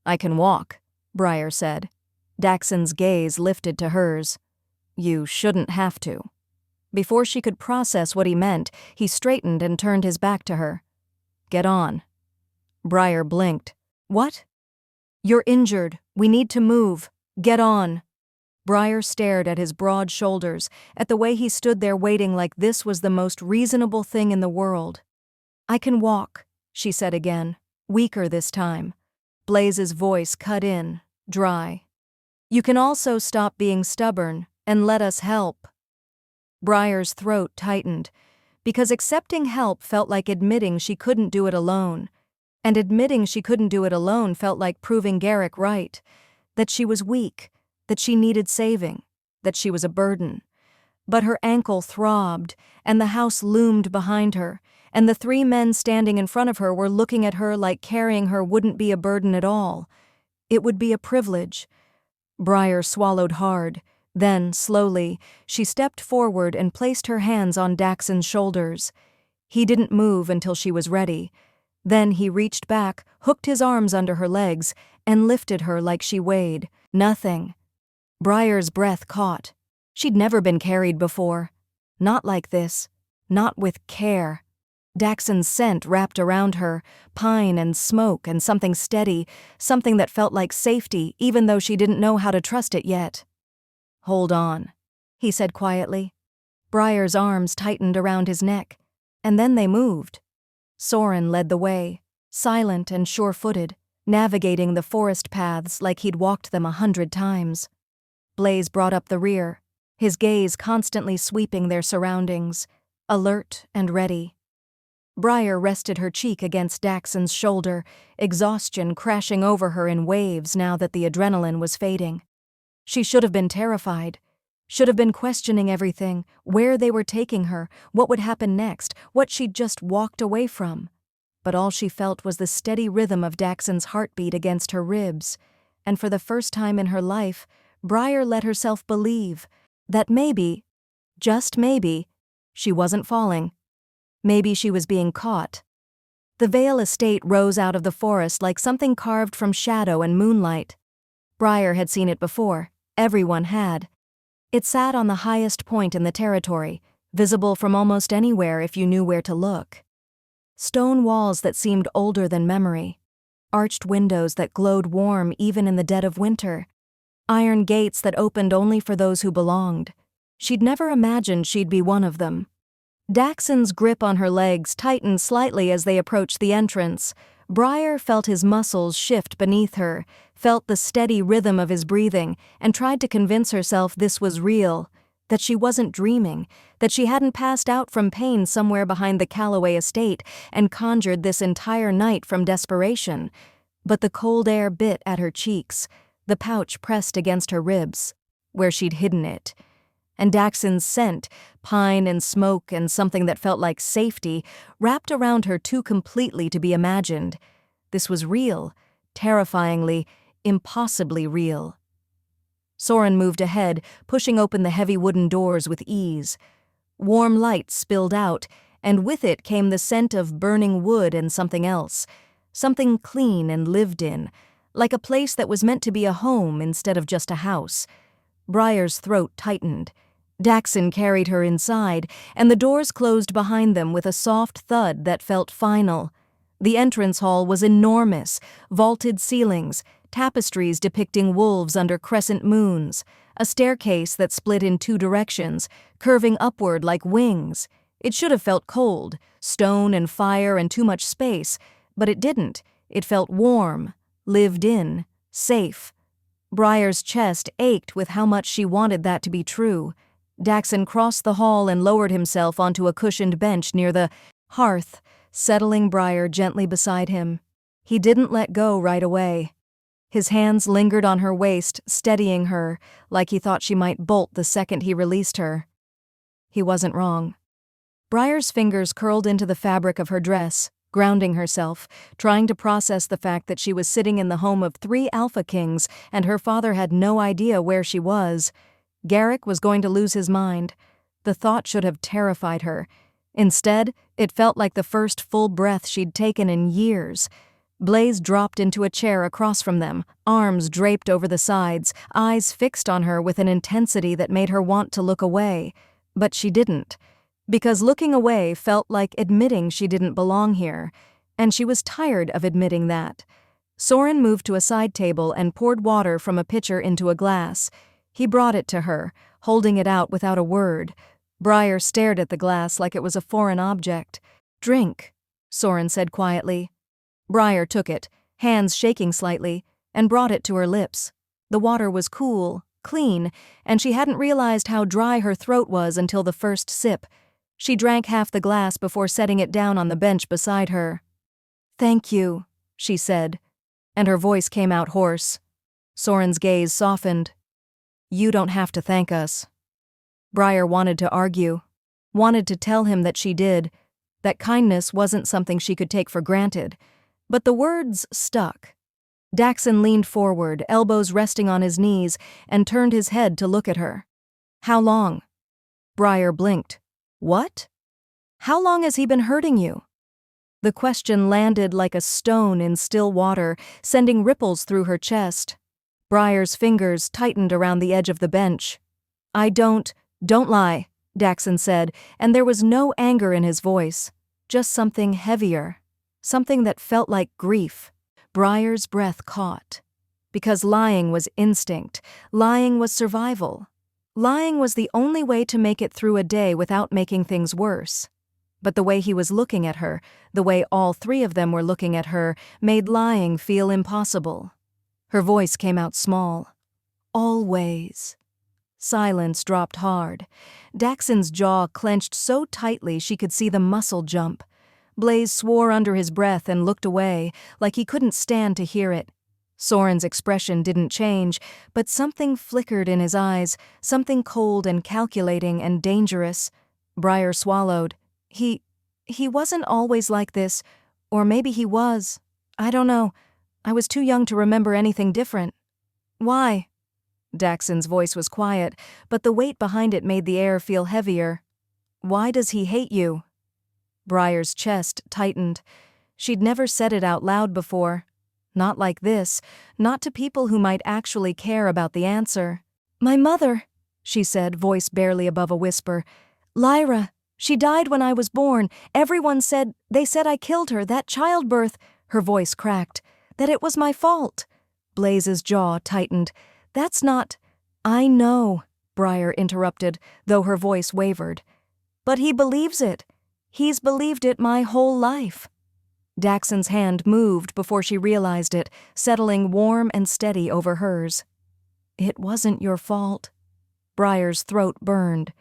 "I can walk," Briar said. Daxon's gaze lifted to hers. "You shouldn't have to." Before she could process what he meant, he straightened and turned his back to her. "Get on." Briar blinked. "What?" "You're injured. We need to move. Get on." Briar stared at his broad shoulders, at the way he stood there waiting like this was the most reasonable thing in the world. "I can walk," she said again, weaker this time. Blaise's voice cut in, dry. "You can also stop being stubborn and let us help." Briar's throat tightened, because accepting help felt like admitting she couldn't do it alone. And admitting she couldn't do it alone felt like proving Garrick right, that she was weak, that she needed saving, that she was a burden. But her ankle throbbed, and the house loomed behind her, and the 3 men standing in front of her were looking at her like carrying her wouldn't be a burden at all. It would be a privilege. Briar swallowed hard. Then, slowly, she stepped forward and placed her hands on Daxon's shoulders. He didn't move until she was ready. Then he reached back, hooked his arms under her legs, and lifted her like she weighed nothing. Briar's breath caught. She'd never been carried before. Not like this. Not with care. Daxon's scent wrapped around her, pine and smoke and something steady, something that felt like safety even though she didn't know how to trust it yet. "Hold on," he said quietly. Briar's arms tightened around his neck, and then they moved. Soren led the way, silent and sure-footed, navigating the forest paths like he'd walked them 100 times. Blaise brought up the rear, his gaze constantly sweeping their surroundings, alert and ready. Briar rested her cheek against Daxon's shoulder, exhaustion crashing over her in waves now that the adrenaline was fading. She should have been terrified, Should have been questioning everything, where they were taking her, what would happen next, what she'd just walked away from. But all she felt was the steady rhythm of Daxon's heartbeat against her ribs, and for the first time in her life, Briar let herself believe that maybe, just maybe, she wasn't falling. Maybe she was being caught. The Vale estate rose out of the forest like something carved from shadow and moonlight. Briar had seen it before. Everyone had. It sat on the highest point in the territory, visible from almost anywhere if you knew where to look. Stone walls that seemed older than memory. Arched windows that glowed warm even in the dead of winter. Iron gates that opened only for those who belonged. She'd never imagined she'd be one of them. Daxon's grip on her legs tightened slightly as they approached the entrance. Briar felt his muscles shift beneath her, felt the steady rhythm of his breathing, and tried to convince herself this was real, that she wasn't dreaming, that she hadn't passed out from pain somewhere behind the Calloway estate and conjured this entire night from desperation. But the cold air bit at her cheeks, the pouch pressed against her ribs, where she'd hidden it. And Daxon's scent, pine and smoke and something that felt like safety, wrapped around her too completely to be imagined. This was real, terrifyingly, impossibly real. Soren moved ahead, pushing open the heavy wooden doors with ease. Warm light spilled out, and with it came the scent of burning wood and something else, something clean and lived in, like a place that was meant to be a home instead of just a house. Briar's throat tightened. Daxon carried her inside, and the doors closed behind them with a soft thud that felt final. The entrance hall was enormous, vaulted ceilings, tapestries depicting wolves under crescent moons, a staircase that split in two directions, curving upward like wings. It should have felt cold, stone and fire and too much space, but it didn't. It felt warm, lived in, safe. Briar's chest ached with how much she wanted that to be true. Daxon crossed the hall and lowered himself onto a cushioned bench near the hearth, settling Briar gently beside him. He didn't let go right away. His hands lingered on her waist, steadying her, like he thought she might bolt the second he released her. He wasn't wrong. Briar's fingers curled into the fabric of her dress, grounding herself, trying to process the fact that she was sitting in the home of 3 alpha kings and her father had no idea where she was. Garrick was going to lose his mind. The thought should have terrified her. Instead, it felt like the first full breath she'd taken in years. Blaise dropped into a chair across from them, arms draped over the sides, eyes fixed on her with an intensity that made her want to look away. But she didn't. Because looking away felt like admitting she didn't belong here, and she was tired of admitting that. Soren moved to a side table and poured water from a pitcher into a glass. He brought it to her, holding it out without a word. Briar stared at the glass like it was a foreign object. "Drink," Soren said quietly. Briar took it, hands shaking slightly, and brought it to her lips. The water was cool, clean, and she hadn't realized how dry her throat was until the first sip. She drank half the glass before setting it down on the bench beside her. "Thank you," she said, and her voice came out hoarse. Soren's gaze softened. "You don't have to thank us." Briar wanted to argue, wanted to tell him that she did, that kindness wasn't something she could take for granted, but the words stuck. Daxon leaned forward, elbows resting on his knees, and turned his head to look at her. "How long?" Briar blinked. "What? How long has he been hurting you?" The question landed like a stone in still water, sending ripples through her chest. Briar's fingers tightened around the edge of the bench. Don't lie," Daxon said, and there was no anger in his voice, just something heavier, something that felt like grief. Briar's breath caught. Because lying was instinct, lying was survival. Lying was the only way to make it through a day without making things worse. But the way he was looking at her, the way all 3 of them were looking at her, made lying feel impossible. Her voice came out small. "Always." Silence dropped hard. Daxon's jaw clenched so tightly she could see the muscle jump. Blaise swore under his breath and looked away, like he couldn't stand to hear it. Soren's expression didn't change, but something flickered in his eyes, something cold and calculating and dangerous. Briar swallowed. He wasn't always like this, or maybe he was. I don't know. I was too young to remember anything different. Why? Daxon's voice was quiet, but the weight behind it made the air feel heavier. Why does he hate you? Briar's chest tightened. She'd never said it out loud before. Not like this, not to people who might actually care about the answer. My mother, she said, voice barely above a whisper. Lyra, she died when I was born. Everyone said, they said I killed her, that childbirth. Her voice cracked. That it was my fault. Blaise's jaw tightened. That's not... I know, Briar interrupted, though her voice wavered. But he believes it. He's believed it my whole life. Daxon's hand moved before she realized it, settling warm and steady over hers. It wasn't your fault. Briar's throat burned.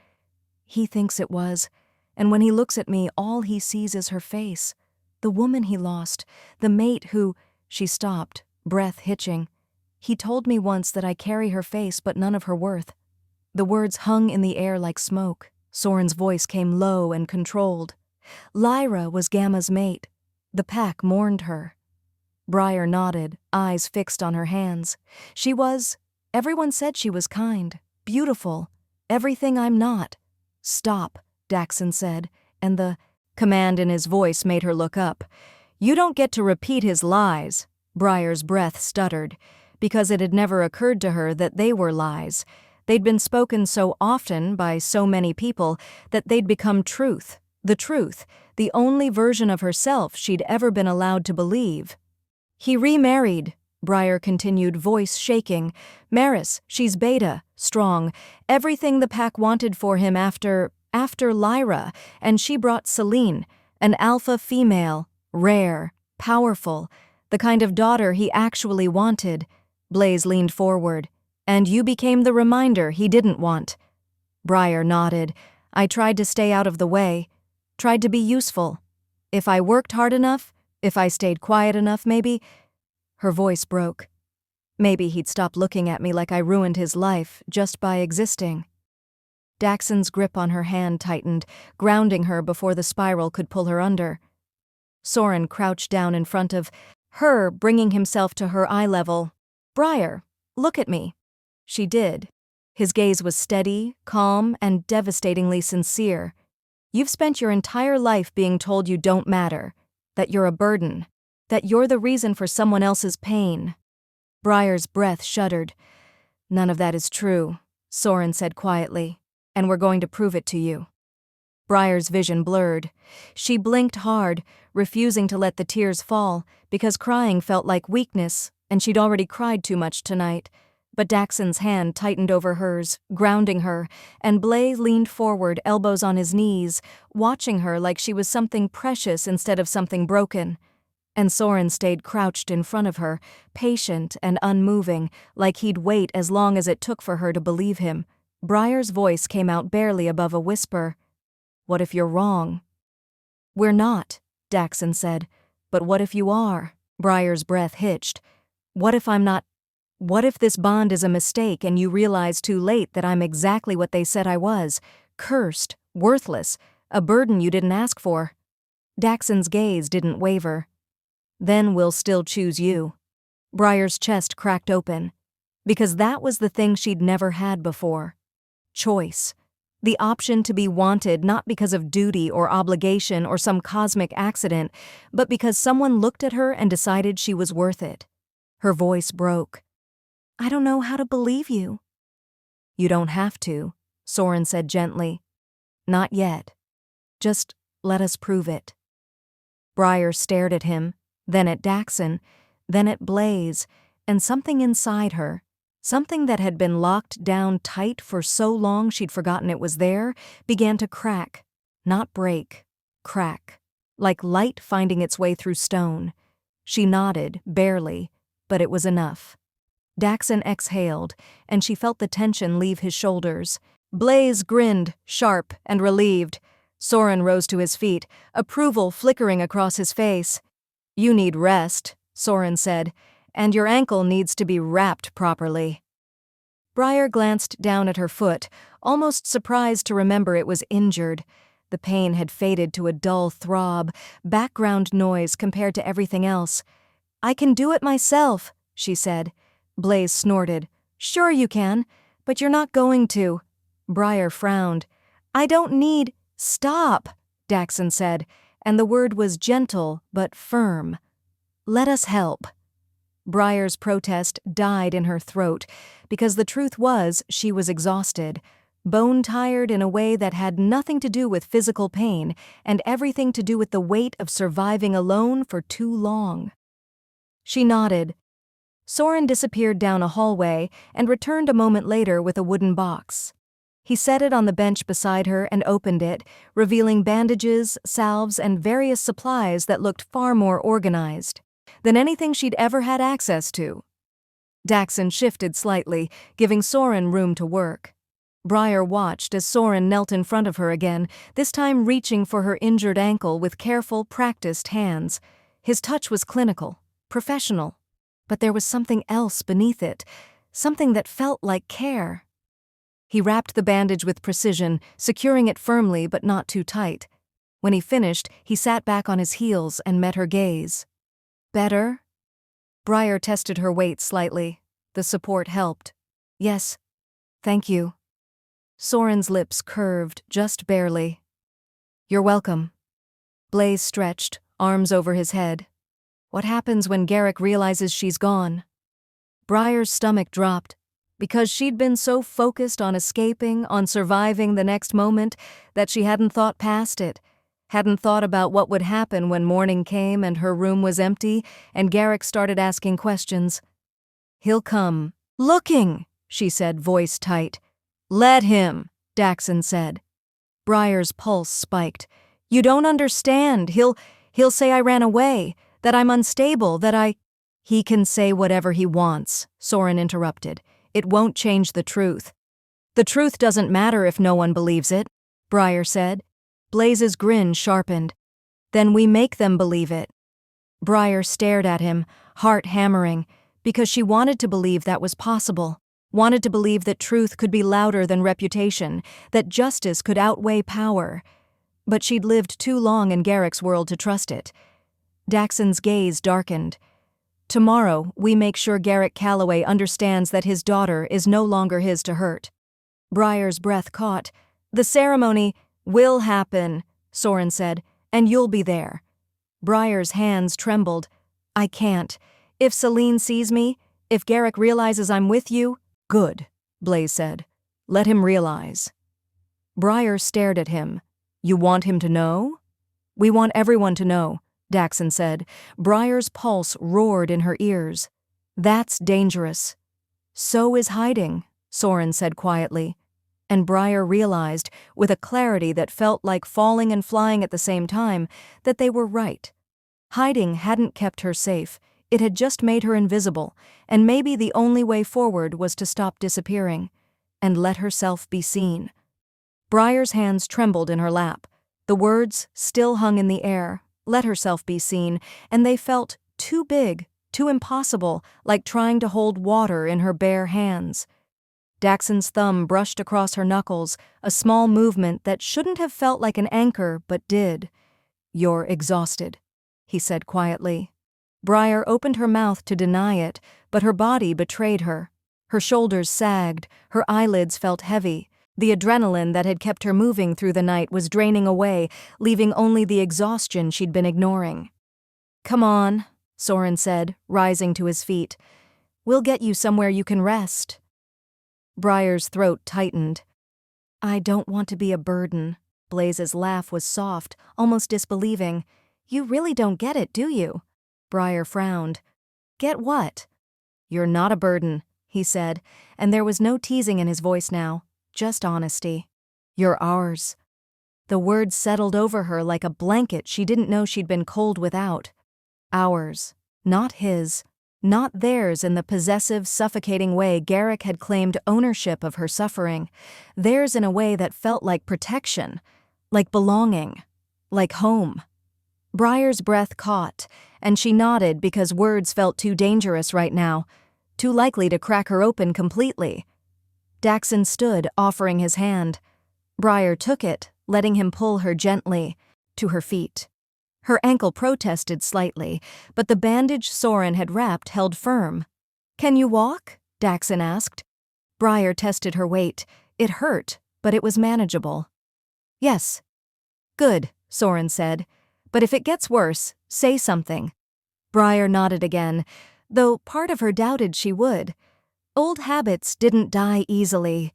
He thinks it was, and when he looks at me, all he sees is her face. The woman he lost, the mate who... She stopped, breath hitching. He told me once that I carry her face but none of her worth. The words hung in the air like smoke. Soren's voice came low and controlled. Lyra was Gamma's mate. The pack mourned her. Briar nodded, eyes fixed on her hands. She was... Everyone said she was kind, beautiful, everything I'm not. Stop, Daxon said, and the command in his voice made her look up. You don't get to repeat his lies. Briar's breath stuttered, because it had never occurred to her that they were lies. They'd been spoken so often by so many people that they'd become truth, the only version of herself she'd ever been allowed to believe. He remarried, Briar continued, voice shaking. Maris, she's beta, strong, everything the pack wanted for him after Lyra, and she brought Celine, an alpha female, rare, powerful, the kind of daughter he actually wanted. Blaise leaned forward. And you became the reminder he didn't want. Briar nodded. I tried to stay out of the way. Tried to be useful. If I worked hard enough, if I stayed quiet enough, maybe... Her voice broke. Maybe he'd stop looking at me like I ruined his life just by existing. Daxon's grip on her hand tightened, grounding her before the spiral could pull her under. Soren crouched down in front of her, bringing himself to her eye level. Briar, look at me. She did. His gaze was steady, calm, and devastatingly sincere. You've spent your entire life being told you don't matter, that you're a burden, that you're the reason for someone else's pain. Briar's breath shuddered. None of that is true, Soren said quietly, and we're going to prove it to you. Briar's vision blurred. She blinked hard, refusing to let the tears fall, because crying felt like weakness, and she'd already cried too much tonight. But Daxon's hand tightened over hers, grounding her, and Blaise leaned forward, elbows on his knees, watching her like she was something precious instead of something broken. And Soren stayed crouched in front of her, patient and unmoving, like he'd wait as long as it took for her to believe him. Briar's voice came out barely above a whisper. What if you're wrong? We're not, Daxon said. But what if you are? Briar's breath hitched. What if I'm not? What if this bond is a mistake and you realize too late that I'm exactly what they said I was? Cursed, worthless, a burden you didn't ask for. Daxon's gaze didn't waver. Then we'll still choose you. Briar's chest cracked open. Because that was the thing she'd never had before. Choice. The option to be wanted not because of duty or obligation or some cosmic accident, but because someone looked at her and decided she was worth it. Her voice broke. I don't know how to believe you. You don't have to, Soren said gently. Not yet. Just let us prove it. Briar stared at him, then at Daxon, then at Blaise, and something inside her, something that had been locked down tight for so long she'd forgotten it was there, began to crack, not break, crack, like light finding its way through stone. She nodded, barely, but it was enough. Daxon exhaled, and she felt the tension leave his shoulders. Blaise grinned, sharp and relieved. Soren rose to his feet, approval flickering across his face. You need rest, Soren said, and your ankle needs to be wrapped properly." Briar glanced down at her foot, almost surprised to remember it was injured. The pain had faded to a dull throb, background noise compared to everything else. "I can do it myself," she said. Blaise snorted. "Sure you can, but you're not going to." Briar frowned. "I don't need—" "Stop," Daxon said, and the word was gentle but firm. "Let us help." Briar's protest died in her throat, because the truth was she was exhausted, bone-tired in a way that had nothing to do with physical pain and everything to do with the weight of surviving alone for too long. She nodded. Soren disappeared down a hallway and returned a moment later with a wooden box. He set it on the bench beside her and opened it, revealing bandages, salves, and various supplies that looked far more organized than anything she'd ever had access to. Daxon shifted slightly, giving Soren room to work. Briar watched as Soren knelt in front of her again, this time reaching for her injured ankle with careful, practiced hands. His touch was clinical, professional, but there was something else beneath it, something that felt like care. He wrapped the bandage with precision, securing it firmly but not too tight. When he finished, he sat back on his heels and met her gaze. "Better?" Briar tested her weight slightly. The support helped. "Yes, thank you." Soren's lips curved, just barely. "You're welcome." Blaise stretched, arms over his head. What happens when Garrick realizes she's gone? Briar's stomach dropped. Because she'd been so focused on escaping, on surviving the next moment, that she hadn't thought past it, hadn't thought about what would happen when morning came and her room was empty and Garrick started asking questions. "He'll come. Looking," she said, voice tight. "Let him," Daxon said. Briar's pulse spiked. "You don't understand. He'll say I ran away, that I'm unstable, that I—" "He can say whatever he wants," Soren interrupted. "It won't change the truth." "The truth doesn't matter if no one believes it," Briar said. Blaise's grin sharpened. "Then we make them believe it." Briar stared at him, heart hammering, because she wanted to believe that was possible, wanted to believe that truth could be louder than reputation, that justice could outweigh power. But she'd lived too long in Garrick's world to trust it. Daxon's gaze darkened. "Tomorrow, we make sure Garrick Calloway understands that his daughter is no longer his to hurt." Briar's breath caught. "The ceremony will happen," Soren said, "and you'll be there." Briar's hands trembled. "I can't. If Celine sees me, if Garrick realizes I'm with you—" "Good," Blaise said. "Let him realize." Briar stared at him. "You want him to know?" "We want everyone to know," Daxon said. Briar's pulse roared in her ears. "That's dangerous." "So is hiding," Soren said quietly. And Briar realized, with a clarity that felt like falling and flying at the same time, that they were right. Hiding hadn't kept her safe, it had just made her invisible, and maybe the only way forward was to stop disappearing, and let herself be seen. Briar's hands trembled in her lap. The words still hung in the air, "let herself be seen," and they felt too big, too impossible, like trying to hold water in her bare hands. Daxon's thumb brushed across her knuckles, a small movement that shouldn't have felt like an anchor but did. "You're exhausted," he said quietly. Briar opened her mouth to deny it, but her body betrayed her. Her shoulders sagged, her eyelids felt heavy. The adrenaline that had kept her moving through the night was draining away, leaving only the exhaustion she'd been ignoring. "Come on," Soren said, rising to his feet. "We'll get you somewhere you can rest." Briar's throat tightened. "I don't want to be a burden." Blaise's laugh was soft, almost disbelieving. "You really don't get it, do you?" Briar frowned. "Get what?" "You're not a burden," he said, and there was no teasing in his voice now, just honesty. "You're ours." The words settled over her like a blanket she didn't know she'd been cold without. Ours, not his. Not theirs in the possessive, suffocating way Garrick had claimed ownership of her suffering. Theirs in a way that felt like protection, like belonging, like home. Briar's breath caught, and she nodded because words felt too dangerous right now, too likely to crack her open completely. Daxon stood, offering his hand. Briar took it, letting him pull her gently to her feet. Her ankle protested slightly, but the bandage Soren had wrapped held firm. "Can you walk?" Daxon asked. Briar tested her weight. It hurt, but it was manageable. "Yes." "Good," Soren said. "But if it gets worse, say something." Briar nodded again, though part of her doubted she would. Old habits didn't die easily.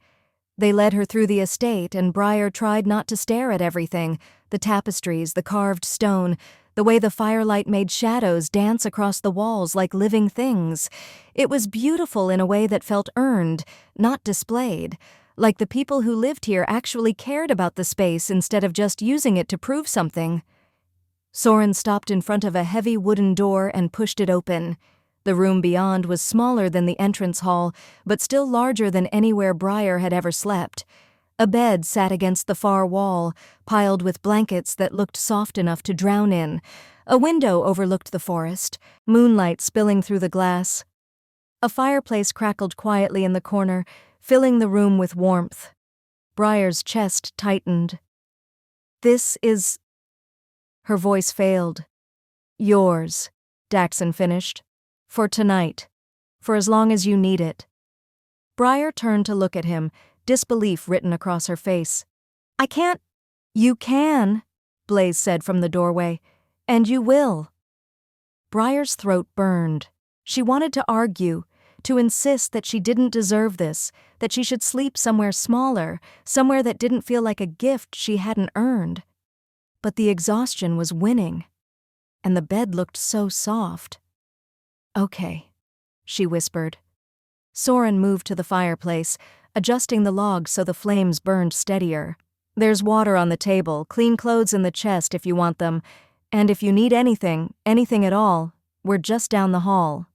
They led her through the estate, and Briar tried not to stare at everything, the tapestries, the carved stone, the way the firelight made shadows dance across the walls like living things. It was beautiful in a way that felt earned, not displayed, like the people who lived here actually cared about the space instead of just using it to prove something. Soren stopped in front of a heavy wooden door and pushed it open. The room beyond was smaller than the entrance hall, but still larger than anywhere Briar had ever slept. A bed sat against the far wall, piled with blankets that looked soft enough to drown in. A window overlooked the forest, moonlight spilling through the glass. A fireplace crackled quietly in the corner, filling the room with warmth. Briar's chest tightened. "This is..." Her voice failed. "Yours," Daxon finished. "For tonight. For as long as you need it." Briar turned to look at him, disbelief written across her face. "I can't..." "You can," Blaise said from the doorway. "And you will." Briar's throat burned. She wanted to argue, to insist that she didn't deserve this, that she should sleep somewhere smaller, somewhere that didn't feel like a gift she hadn't earned. But the exhaustion was winning, and the bed looked so soft. "Okay," she whispered. Soren moved to the fireplace, adjusting the logs so the flames burned steadier. "There's water on the table, clean clothes in the chest if you want them, and if you need anything at all, we're just down the hall."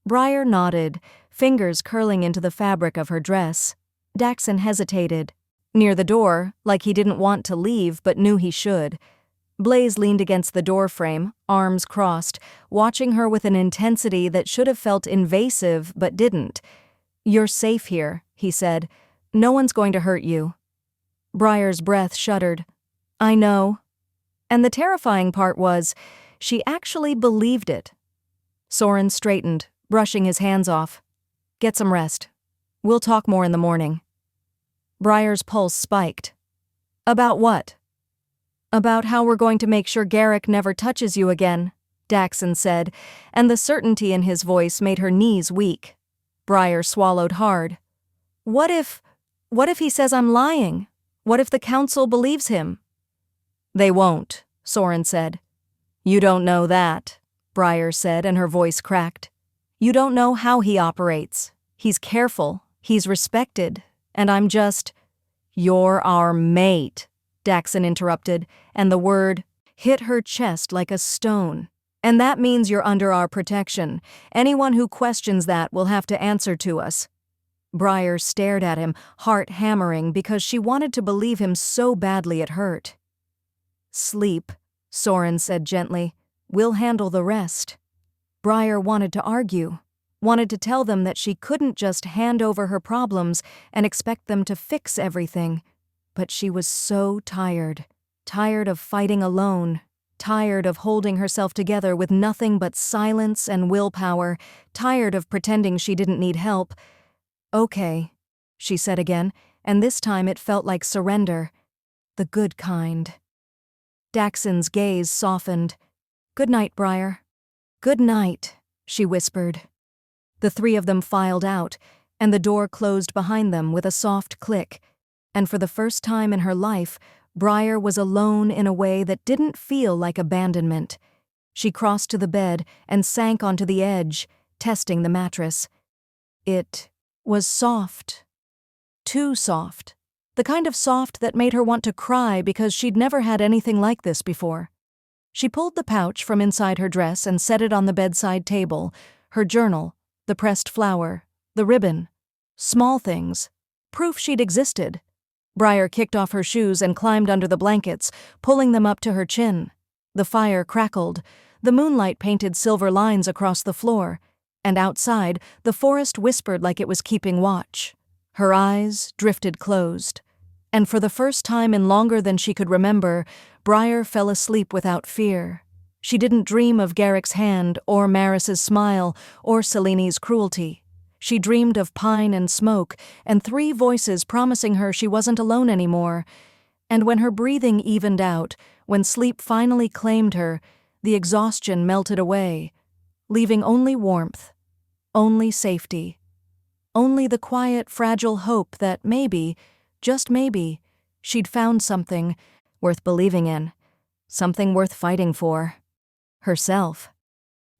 Briar nodded, fingers curling into the fabric of her dress. Daxon hesitated. Near the door, like he didn't want to leave but knew he should. Blaise leaned against the doorframe, arms crossed, watching her with an intensity that should have felt invasive but didn't. "You're safe here," he said. "No one's going to hurt you." Briar's breath shuddered. "I know." And the terrifying part was, she actually believed it. Soren straightened, brushing his hands off. "Get some rest. We'll talk more in the morning." Briar's pulse spiked. "About what?" "About how we're going to make sure Garrick never touches you again," Daxon said, and the certainty in his voice made her knees weak. Briar swallowed hard. What if he says I'm lying? What if the council believes him?" "They won't," Soren said. "You don't know that," Briar said, and her voice cracked. "You don't know how he operates. He's careful, he's respected, and I'm just..." "You're our mate," Daxon interrupted, and the word hit her chest like a stone. "And that means you're under our protection. Anyone who questions that will have to answer to us." Briar stared at him, heart hammering, because she wanted to believe him so badly it hurt. "Sleep," Soren said gently. "We'll handle the rest." Briar wanted to argue, wanted to tell them that she couldn't just hand over her problems and expect them to fix everything. But she was so tired, tired of fighting alone, tired of holding herself together with nothing but silence and willpower, tired of pretending she didn't need help. "Okay," she said again, and this time it felt like surrender. The good kind. Daxon's gaze softened. "Good night, Briar." "Good night," she whispered. The three of them filed out, and the door closed behind them with a soft click. And for the first time in her life, Briar was alone in a way that didn't feel like abandonment. She crossed to the bed and sank onto the edge, testing the mattress. It was soft. Too soft. The kind of soft that made her want to cry because she'd never had anything like this before. She pulled the pouch from inside her dress and set it on the bedside table, her journal, the pressed flower, the ribbon. Small things. Proof she'd existed. Briar kicked off her shoes and climbed under the blankets, pulling them up to her chin. The fire crackled. The moonlight painted silver lines across the floor, and outside, the forest whispered like it was keeping watch. Her eyes drifted closed, and for the first time in longer than she could remember, Briar fell asleep without fear. She didn't dream of Garrick's hand, or Maris's smile, or Seleni's cruelty. She dreamed of pine and smoke, and 3 voices promising her she wasn't alone anymore. And when her breathing evened out, when sleep finally claimed her, the exhaustion melted away, leaving only warmth, only safety, only the quiet, fragile hope that maybe, just maybe, she'd found something worth believing in, something worth fighting for. Herself.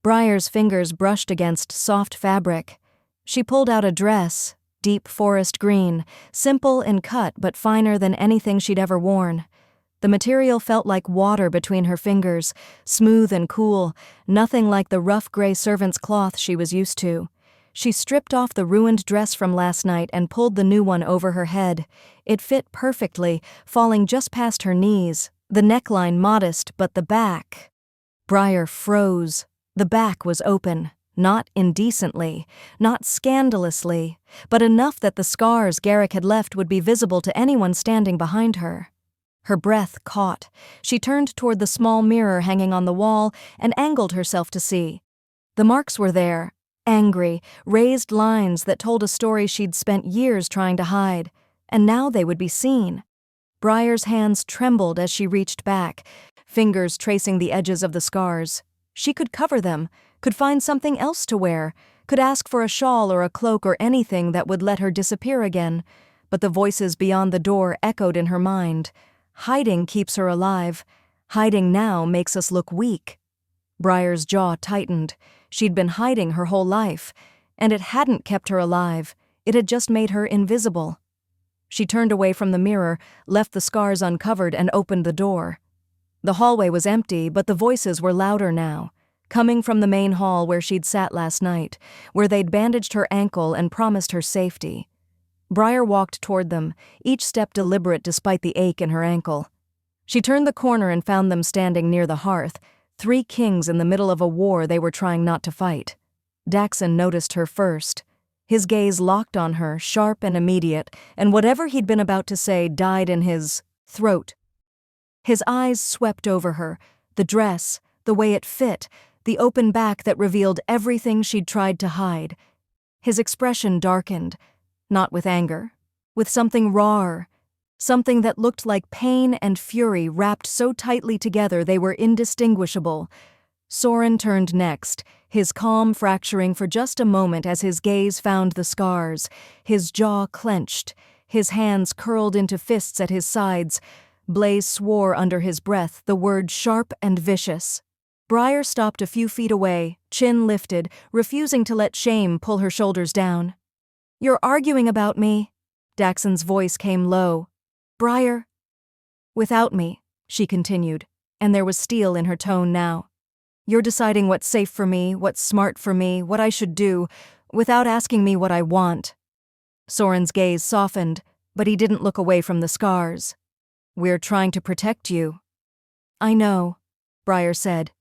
Briar's fingers brushed against soft fabric. She pulled out a dress, deep forest green, simple in cut but finer than anything she'd ever worn. The material felt like water between her fingers, smooth and cool, nothing like the rough gray servant's cloth she was used to. She stripped off the ruined dress from last night and pulled the new one over her head. It fit perfectly, falling just past her knees, the neckline modest, but the back. Briar froze. The back was open, not indecently, not scandalously, but enough that the scars Garrick had left would be visible to anyone standing behind her. Her breath caught. She turned toward the small mirror hanging on the wall and angled herself to see. The marks were there, angry, raised lines that told a story she'd spent years trying to hide, and now they would be seen. Briar's hands trembled as she reached back, fingers tracing the edges of the scars. She could cover them, could find something else to wear, could ask for a shawl or a cloak or anything that would let her disappear again, but the voices beyond the door echoed in her mind. Hiding keeps her alive. Hiding now makes us look weak. Briar's jaw tightened. She'd been hiding her whole life, and it hadn't kept her alive. It had just made her invisible. She turned away from the mirror, left the scars uncovered, and opened the door. The hallway was empty, but the voices were louder now, coming from the main hall where she'd sat last night, where they'd bandaged her ankle and promised her safety. Briar walked toward them, each step deliberate despite the ache in her ankle. She turned the corner and found them standing near the hearth, 3 kings in the middle of a war they were trying not to fight. Daxon noticed her first. His gaze locked on her, sharp and immediate, and whatever he'd been about to say died in his throat. His eyes swept over her, the dress, the way it fit, the open back that revealed everything she'd tried to hide. His expression darkened, not with anger, with something rawer, something that looked like pain and fury wrapped so tightly together they were indistinguishable. Soren turned next, his calm fracturing for just a moment as his gaze found the scars, his jaw clenched, his hands curled into fists at his sides. Blaise swore under his breath, the word sharp and vicious. Briar stopped a few feet away, chin lifted, refusing to let shame pull her shoulders down. "You're arguing about me." Daxon's voice came low. "Briar." "Without me," she continued, and there was steel in her tone now. "You're deciding what's safe for me, what's smart for me, what I should do, without asking me what I want." Soren's gaze softened, but he didn't look away from the scars. "We're trying to protect you." "I know," Briar said.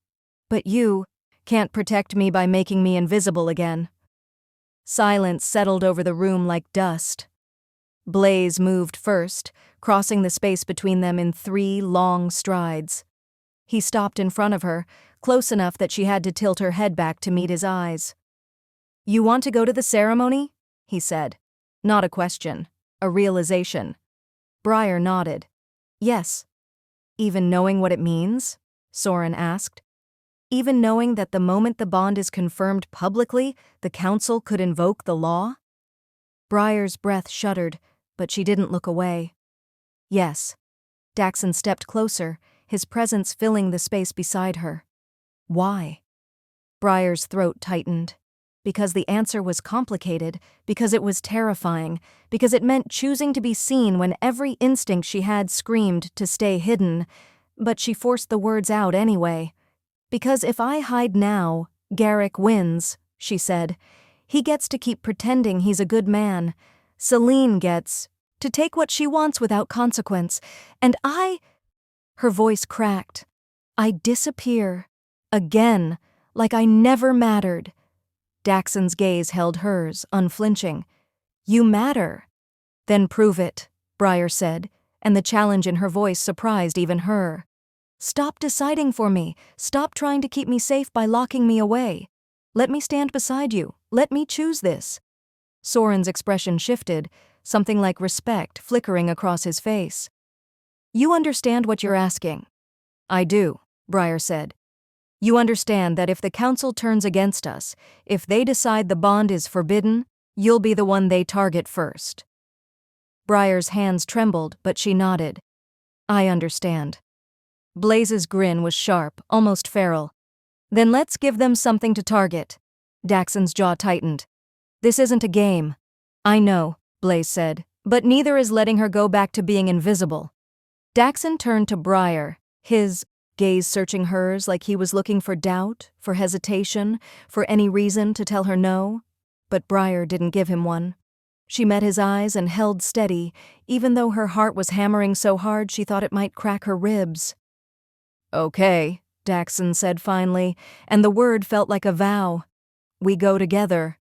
"But you can't protect me by making me invisible again." Silence settled over the room like dust. Blaise moved first, crossing the space between them in 3 long strides. He stopped in front of her, close enough that she had to tilt her head back to meet his eyes. "You want to go to the ceremony?" he said. Not a question, a realization. Briar nodded. "Yes." "Even knowing what it means?" Soren asked. "Even knowing that the moment the bond is confirmed publicly, the council could invoke the law?" Briar's breath shuddered, but she didn't look away. "Yes." Daxon stepped closer, his presence filling the space beside her. "Why?" Briar's throat tightened. Because the answer was complicated, because it was terrifying, because it meant choosing to be seen when every instinct she had screamed to stay hidden, but she forced the words out anyway. "Because if I hide now, Garrick wins," she said. "He gets to keep pretending he's a good man. Selene gets to take what she wants without consequence. And I—" Her voice cracked. I disappear. Again, like I never mattered. Daxon's gaze held hers, unflinching. You matter. Then prove it, Briar said, and the challenge in her voice surprised even her. Stop deciding for me. Stop trying to keep me safe by locking me away. Let me stand beside you. Let me choose this. Soren's expression shifted, something like respect flickering across his face. You understand what you're asking. I do, Briar said. You understand that if the council turns against us, if they decide the bond is forbidden, you'll be the one they target first. Briar's hands trembled, but she nodded. I understand. Blaise's grin was sharp, almost feral. Then let's give them something to target. Daxon's jaw tightened. This isn't a game. I know, Blaise said, but neither is letting her go back to being invisible. Daxon turned to Briar, his gaze searching hers like he was looking for doubt, for hesitation, for any reason to tell her no. But Briar didn't give him one. She met his eyes and held steady, even though her heart was hammering so hard she thought it might crack her ribs. Okay, Daxon said finally, and the word felt like a vow. We go together.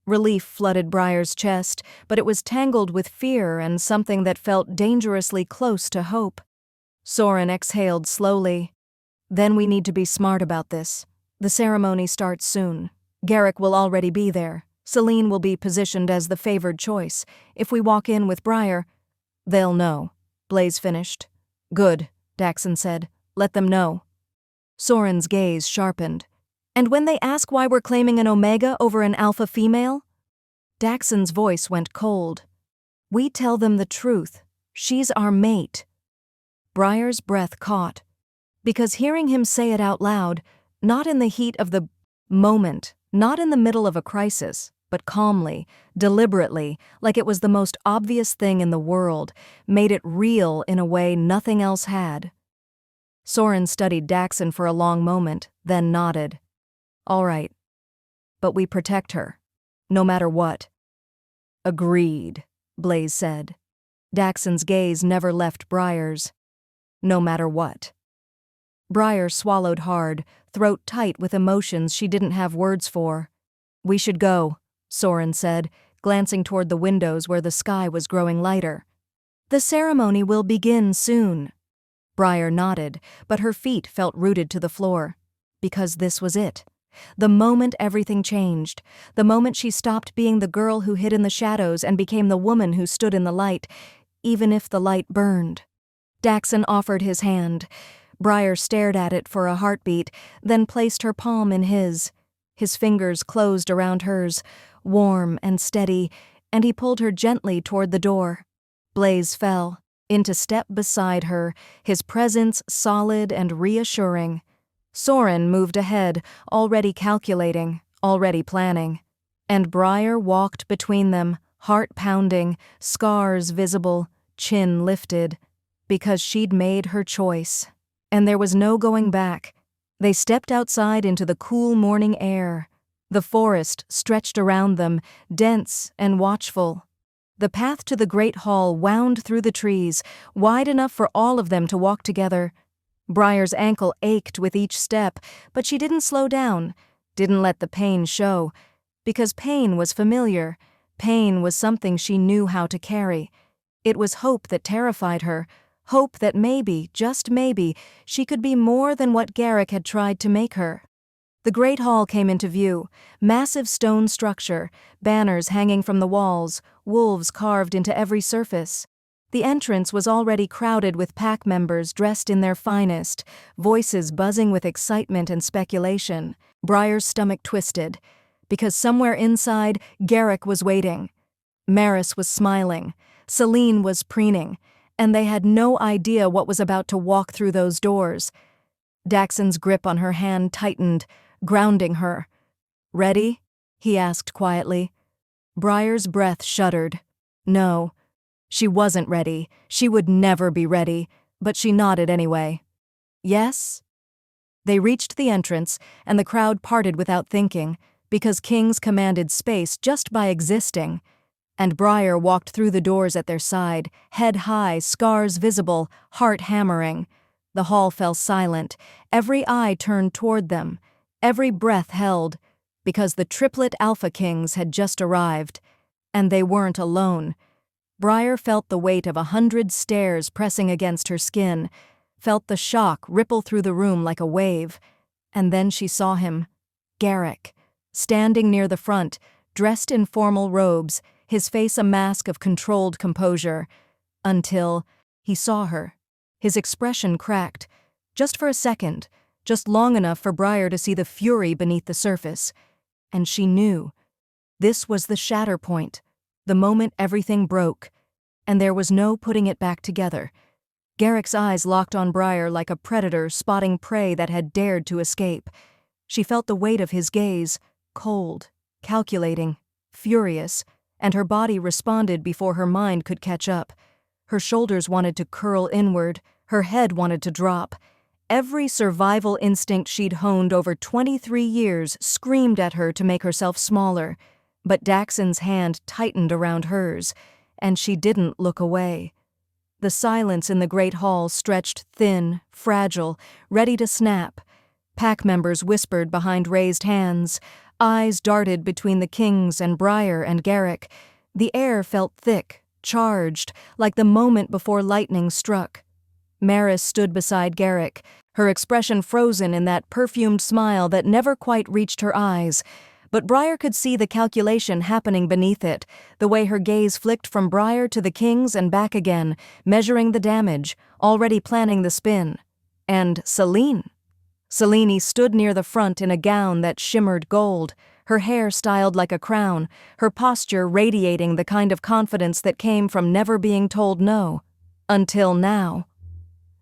Relief flooded Briar's chest, but it was tangled with fear and something that felt dangerously close to hope. Soren exhaled slowly. Then we need to be smart about this. The ceremony starts soon. Garrick will already be there. Celine will be positioned as the favored choice. If we walk in with Briar, they'll know, Blaise finished. Good, Daxon said. Let them know. Soren's gaze sharpened. And when they ask why we're claiming an omega over an alpha female? Daxon's voice went cold. We tell them the truth. She's our mate. Briar's breath caught. Because hearing him say it out loud, not in the heat of the moment, not in the middle of a crisis, but calmly, deliberately, like it was the most obvious thing in the world, made it real in a way nothing else had. Soren studied Daxon for a long moment, then nodded. All right. But we protect her. No matter what. Agreed, Blaise said. Daxon's gaze never left Briar's. No matter what. Briar swallowed hard, throat tight with emotions she didn't have words for. We should go, Soren said, glancing toward the windows where the sky was growing lighter. The ceremony will begin soon. Briar nodded, but her feet felt rooted to the floor. Because this was it. The moment everything changed. The moment she stopped being the girl who hid in the shadows and became the woman who stood in the light, even if the light burned. Daxon offered his hand. Briar stared at it for a heartbeat, then placed her palm in his. His fingers closed around hers, warm and steady, and he pulled her gently toward the door. Blaise fell, into step beside her, his presence solid and reassuring. Soren moved ahead, already calculating, already planning. And Briar walked between them, heart pounding, scars visible, chin lifted. Because she'd made her choice. And there was no going back. They stepped outside into the cool morning air. The forest stretched around them, dense and watchful. The path to the great hall wound through the trees, wide enough for all of them to walk together. Briar's ankle ached with each step, but she didn't slow down, didn't let the pain show. Because pain was familiar. Pain was something she knew how to carry. It was hope that terrified her. Hope that maybe, just maybe, she could be more than what Garrick had tried to make her. The great hall came into view, massive stone structure, banners hanging from the walls, wolves carved into every surface. The entrance was already crowded with pack members dressed in their finest, voices buzzing with excitement and speculation. Briar's stomach twisted, because somewhere inside, Garrick was waiting. Maris was smiling, Celine was preening, and they had no idea what was about to walk through those doors. Daxon's grip on her hand tightened, grounding her. Ready? He asked quietly. Briar's breath shuddered. No. She wasn't ready. She would never be ready, but she nodded anyway. Yes? They reached the entrance, and the crowd parted without thinking, because kings commanded space just by existing. And Briar walked through the doors at their side, head high, scars visible, heart hammering. The hall fell silent, every eye turned toward them, every breath held, because the Triplet Alpha Kings had just arrived. And they weren't alone. Briar felt the weight of 100 stares pressing against her skin, felt the shock ripple through the room like a wave. And then she saw him, Garrick, standing near the front, dressed in formal robes, his face a mask of controlled composure. Until he saw her. His expression cracked, just for a second, just long enough for Briar to see the fury beneath the surface. And she knew. This was the shatter point, the moment everything broke, and there was no putting it back together. Garrick's eyes locked on Briar like a predator spotting prey that had dared to escape. She felt the weight of his gaze, cold, calculating, furious, and her body responded before her mind could catch up. Her shoulders wanted to curl inward, her head wanted to drop. Every survival instinct she'd honed over 23 years screamed at her to make herself smaller, but Daxon's hand tightened around hers, and she didn't look away. The silence in the great hall stretched thin, fragile, ready to snap. Pack members whispered behind raised hands. Eyes darted between the Kings and Briar and Garrick. The air felt thick, charged, like the moment before lightning struck. Maris stood beside Garrick, her expression frozen in that perfumed smile that never quite reached her eyes. But Briar could see the calculation happening beneath it, the way her gaze flicked from Briar to the Kings and back again, measuring the damage, already planning the spin. And Selene. Selene stood near the front in a gown that shimmered gold, her hair styled like a crown, her posture radiating the kind of confidence that came from never being told no. Until now.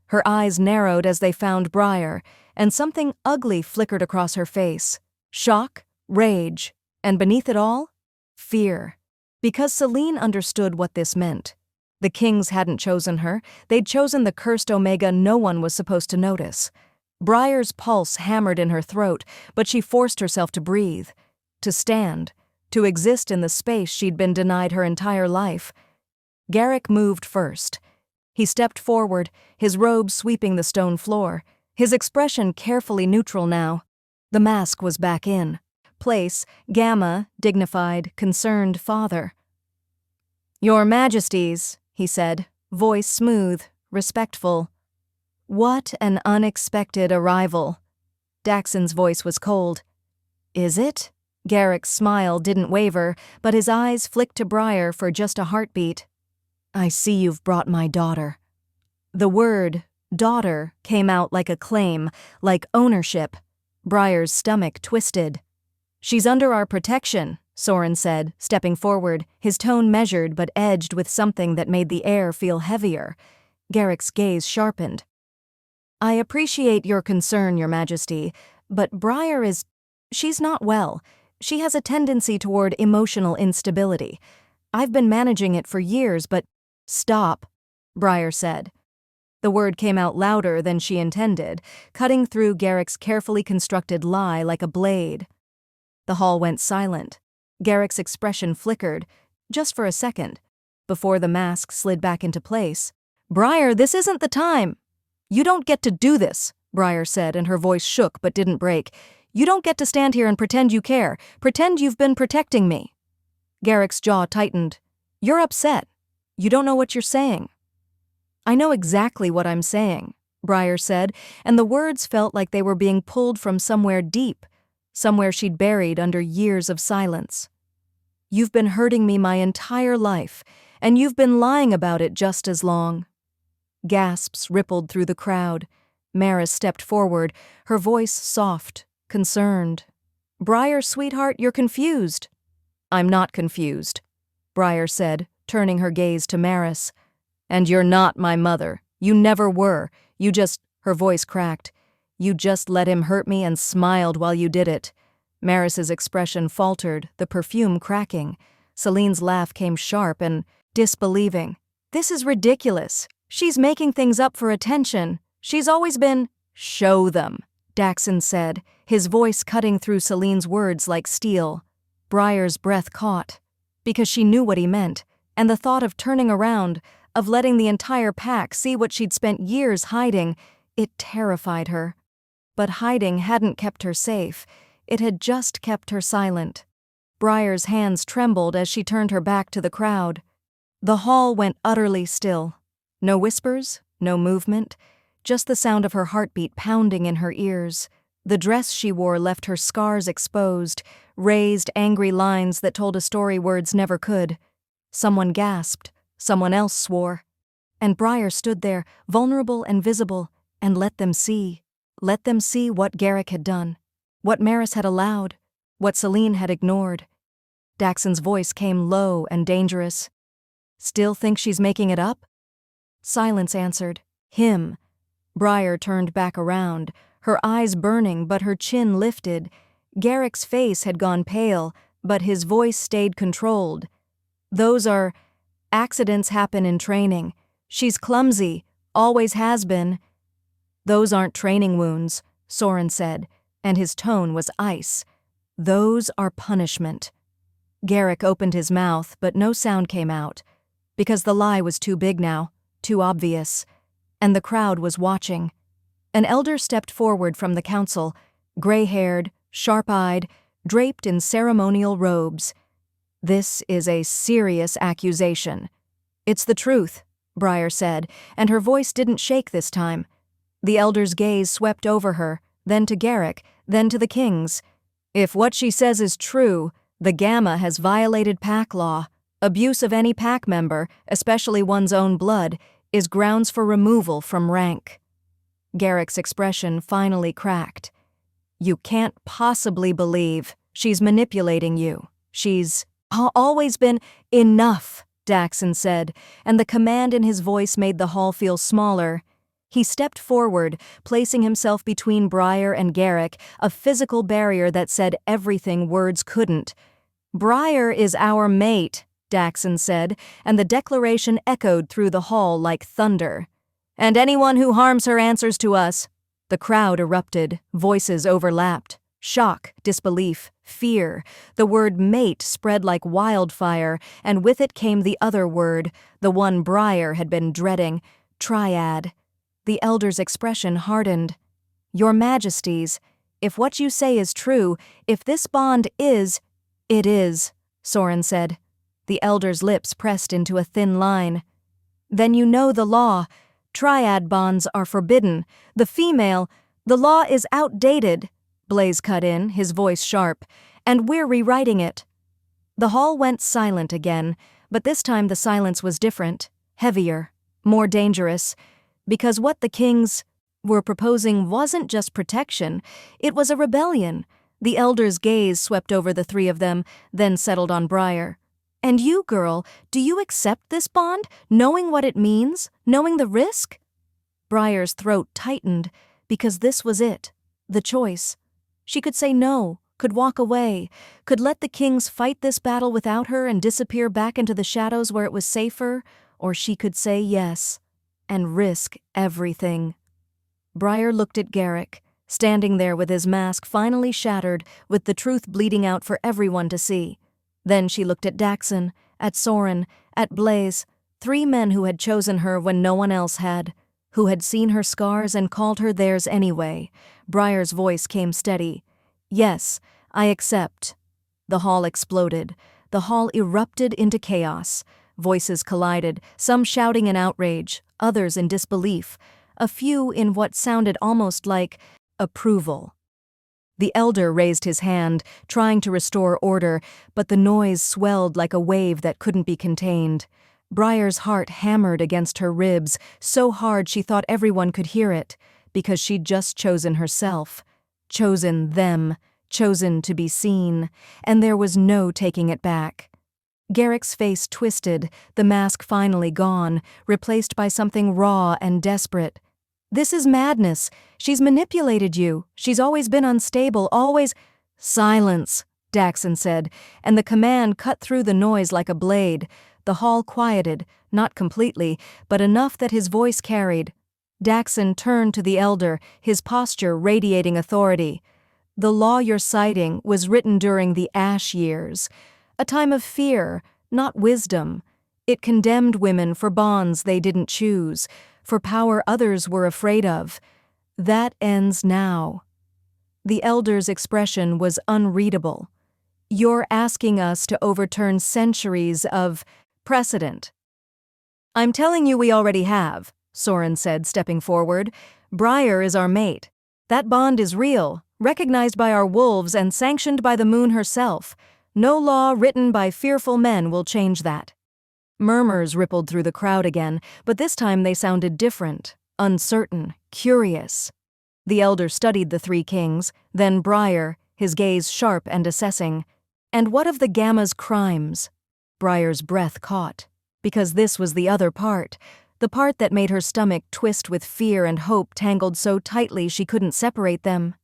Her eyes narrowed as they found Briar, and something ugly flickered across her face. Shock, rage, and beneath it all, fear. Because Selene understood what this meant. The Kings hadn't chosen her, they'd chosen the cursed Omega no one was supposed to notice. Briar's pulse hammered in her throat, but she forced herself to breathe, to stand, to exist in the space she'd been denied her entire life. Garrick moved first. He stepped forward, his robe sweeping the stone floor, his expression carefully neutral now. The mask was back in. Place, Gamma, dignified, concerned father. "Your Majesties," he said, voice smooth, respectful. "What an unexpected arrival." Daxon's voice was cold. "Is it?" Garrick's smile didn't waver, but his eyes flicked to Briar for just a heartbeat. "I see you've brought my daughter." The word, daughter, came out like a claim, like ownership. Briar's stomach twisted. "She's under our protection," Soren said, stepping forward, his tone measured but edged with something that made the air feel heavier. Garrick's gaze sharpened. "I appreciate your concern, Your Majesty, but Briar is... she's not well. She has a tendency toward emotional instability. I've been managing it for years, but..." "Stop," Briar said. The word came out louder than she intended, cutting through Garrick's carefully constructed lie like a blade. The hall went silent. Garrick's expression flickered, just for a second, before the mask slid back into place. "Briar, this isn't the time." "You don't get to do this," Briar said, and her voice shook but didn't break. "You don't get to stand here and pretend you care, pretend you've been protecting me." Garrick's jaw tightened. "You're upset. You don't know what you're saying." "I know exactly what I'm saying," Briar said, and the words felt like they were being pulled from somewhere deep, somewhere she'd buried under years of silence. "You've been hurting me my entire life, and you've been lying about it just as long." Gasps rippled through the crowd. Maris stepped forward, her voice soft, concerned. "Briar, sweetheart, you're confused." "I'm not confused," Briar said, turning her gaze to Maris. "And you're not my mother. You never were. You just..." Her voice cracked. "You just let him hurt me and smiled while you did it." Maris's expression faltered, the perfume cracking. Selene's laugh came sharp and disbelieving. "This is ridiculous. She's making things up for attention. She's always been..." "Show them," Daxon said, his voice cutting through Selene's words like steel. Briar's breath caught, because she knew what he meant, and the thought of turning around, of letting the entire pack see what she'd spent years hiding, It terrified her. But hiding hadn't kept her safe. It had just kept her silent. Briar's hands trembled as she turned her back to the crowd. The hall went utterly still. No whispers, no movement, just the sound of her heartbeat pounding in her ears. The dress she wore left her scars exposed, raised, angry lines that told a story words never could. Someone gasped, someone else swore. And Briar stood there, vulnerable and visible, and let them see. Let them see what Garrick had done, what Maris had allowed, what Celine had ignored. Daxon's voice came low and dangerous. "Still think she's making it up?" Silence answered. Him. Briar turned back around, her eyes burning but her chin lifted. Garrick's face had gone pale, but his voice stayed controlled. "Those are... accidents happen in training. She's clumsy, always has been." "Those aren't training wounds," Soren said, and his tone was ice. "Those are punishment." Garrick opened his mouth, but no sound came out, because the lie was too big now, too obvious, and the crowd was watching. An elder stepped forward from the council, gray-haired, sharp-eyed, draped in ceremonial robes. "This is a serious accusation." "It's the truth," Briar said, and her voice didn't shake this time. The elder's gaze swept over her, then to Garrick, then to the kings. "If what she says is true, the Gamma has violated pack law. Abuse of any pack member, especially one's own blood, is grounds for removal from rank." Garrick's expression finally cracked. "You can't possibly believe she's manipulating you. She's always been..." "Enough," Daxon said, and the command in his voice made the hall feel smaller. He stepped forward, placing himself between Briar and Garrick, a physical barrier that said everything words couldn't. "Briar is our mate," Daxon said, and the declaration echoed through the hall like thunder. "And anyone who harms her answers to us." The crowd erupted, voices overlapped. Shock, disbelief, fear. The word mate spread like wildfire, and with it came the other word, the one Briar had been dreading, triad. The elder's expression hardened. "Your Majesties, if what you say is true, if this bond is..." "It is," Soren said. The elder's lips pressed into a thin line. "Then you know the law. Triad bonds are forbidden. The law is outdated," Blaise cut in, his voice sharp, "and we're rewriting it." The hall went silent again, but this time the silence was different, heavier, more dangerous, because what the kings were proposing wasn't just protection, it was a rebellion. The elder's gaze swept over the three of them, then settled on Briar. "And you, girl, do you accept this bond, knowing what it means, knowing the risk?" Briar's throat tightened, because this was it, the choice. She could say no, could walk away, could let the kings fight this battle without her and disappear back into the shadows where it was safer, or she could say yes, and risk everything. Briar looked at Garrick, standing there with his mask finally shattered, with the truth bleeding out for everyone to see. Then she looked at Daxon, at Soren, at Blaise, three men who had chosen her when no one else had, who had seen her scars and called her theirs anyway. Briar's voice came steady. "Yes, I accept." The hall exploded. The hall erupted into chaos. Voices collided, some shouting in outrage, others in disbelief, a few in what sounded almost like approval. The elder raised his hand, trying to restore order, but the noise swelled like a wave that couldn't be contained. Briar's heart hammered against her ribs, so hard she thought everyone could hear it, because she'd just chosen herself, chosen them, chosen to be seen, and there was no taking it back. Garrick's face twisted, the mask finally gone, replaced by something raw and desperate. "This is madness. She's manipulated you. She's always been unstable, always—" "Silence," Daxon said, and the command cut through the noise like a blade. The hall quieted, not completely, but enough that his voice carried. Daxon turned to the elder, his posture radiating authority. "The law you're citing was written during the Ash Years, a time of fear, not wisdom. It condemned women for bonds they didn't choose, for power others were afraid of. That ends now. The elder's expression was unreadable. You're asking us to overturn centuries of precedent. I'm telling you we already have, Soren said, stepping forward. Briar is our mate. That bond is real, recognized by our wolves and sanctioned by the moon herself. No law written by fearful men will change that. Murmurs rippled through the crowd again, but this time they sounded different, uncertain, curious. The elder studied the three kings, then Briar, his gaze sharp and assessing. And what of the Gamma's crimes? Briar's breath caught, because this was the other part, the part that made her stomach twist with fear and hope tangled so tightly she couldn't separate them.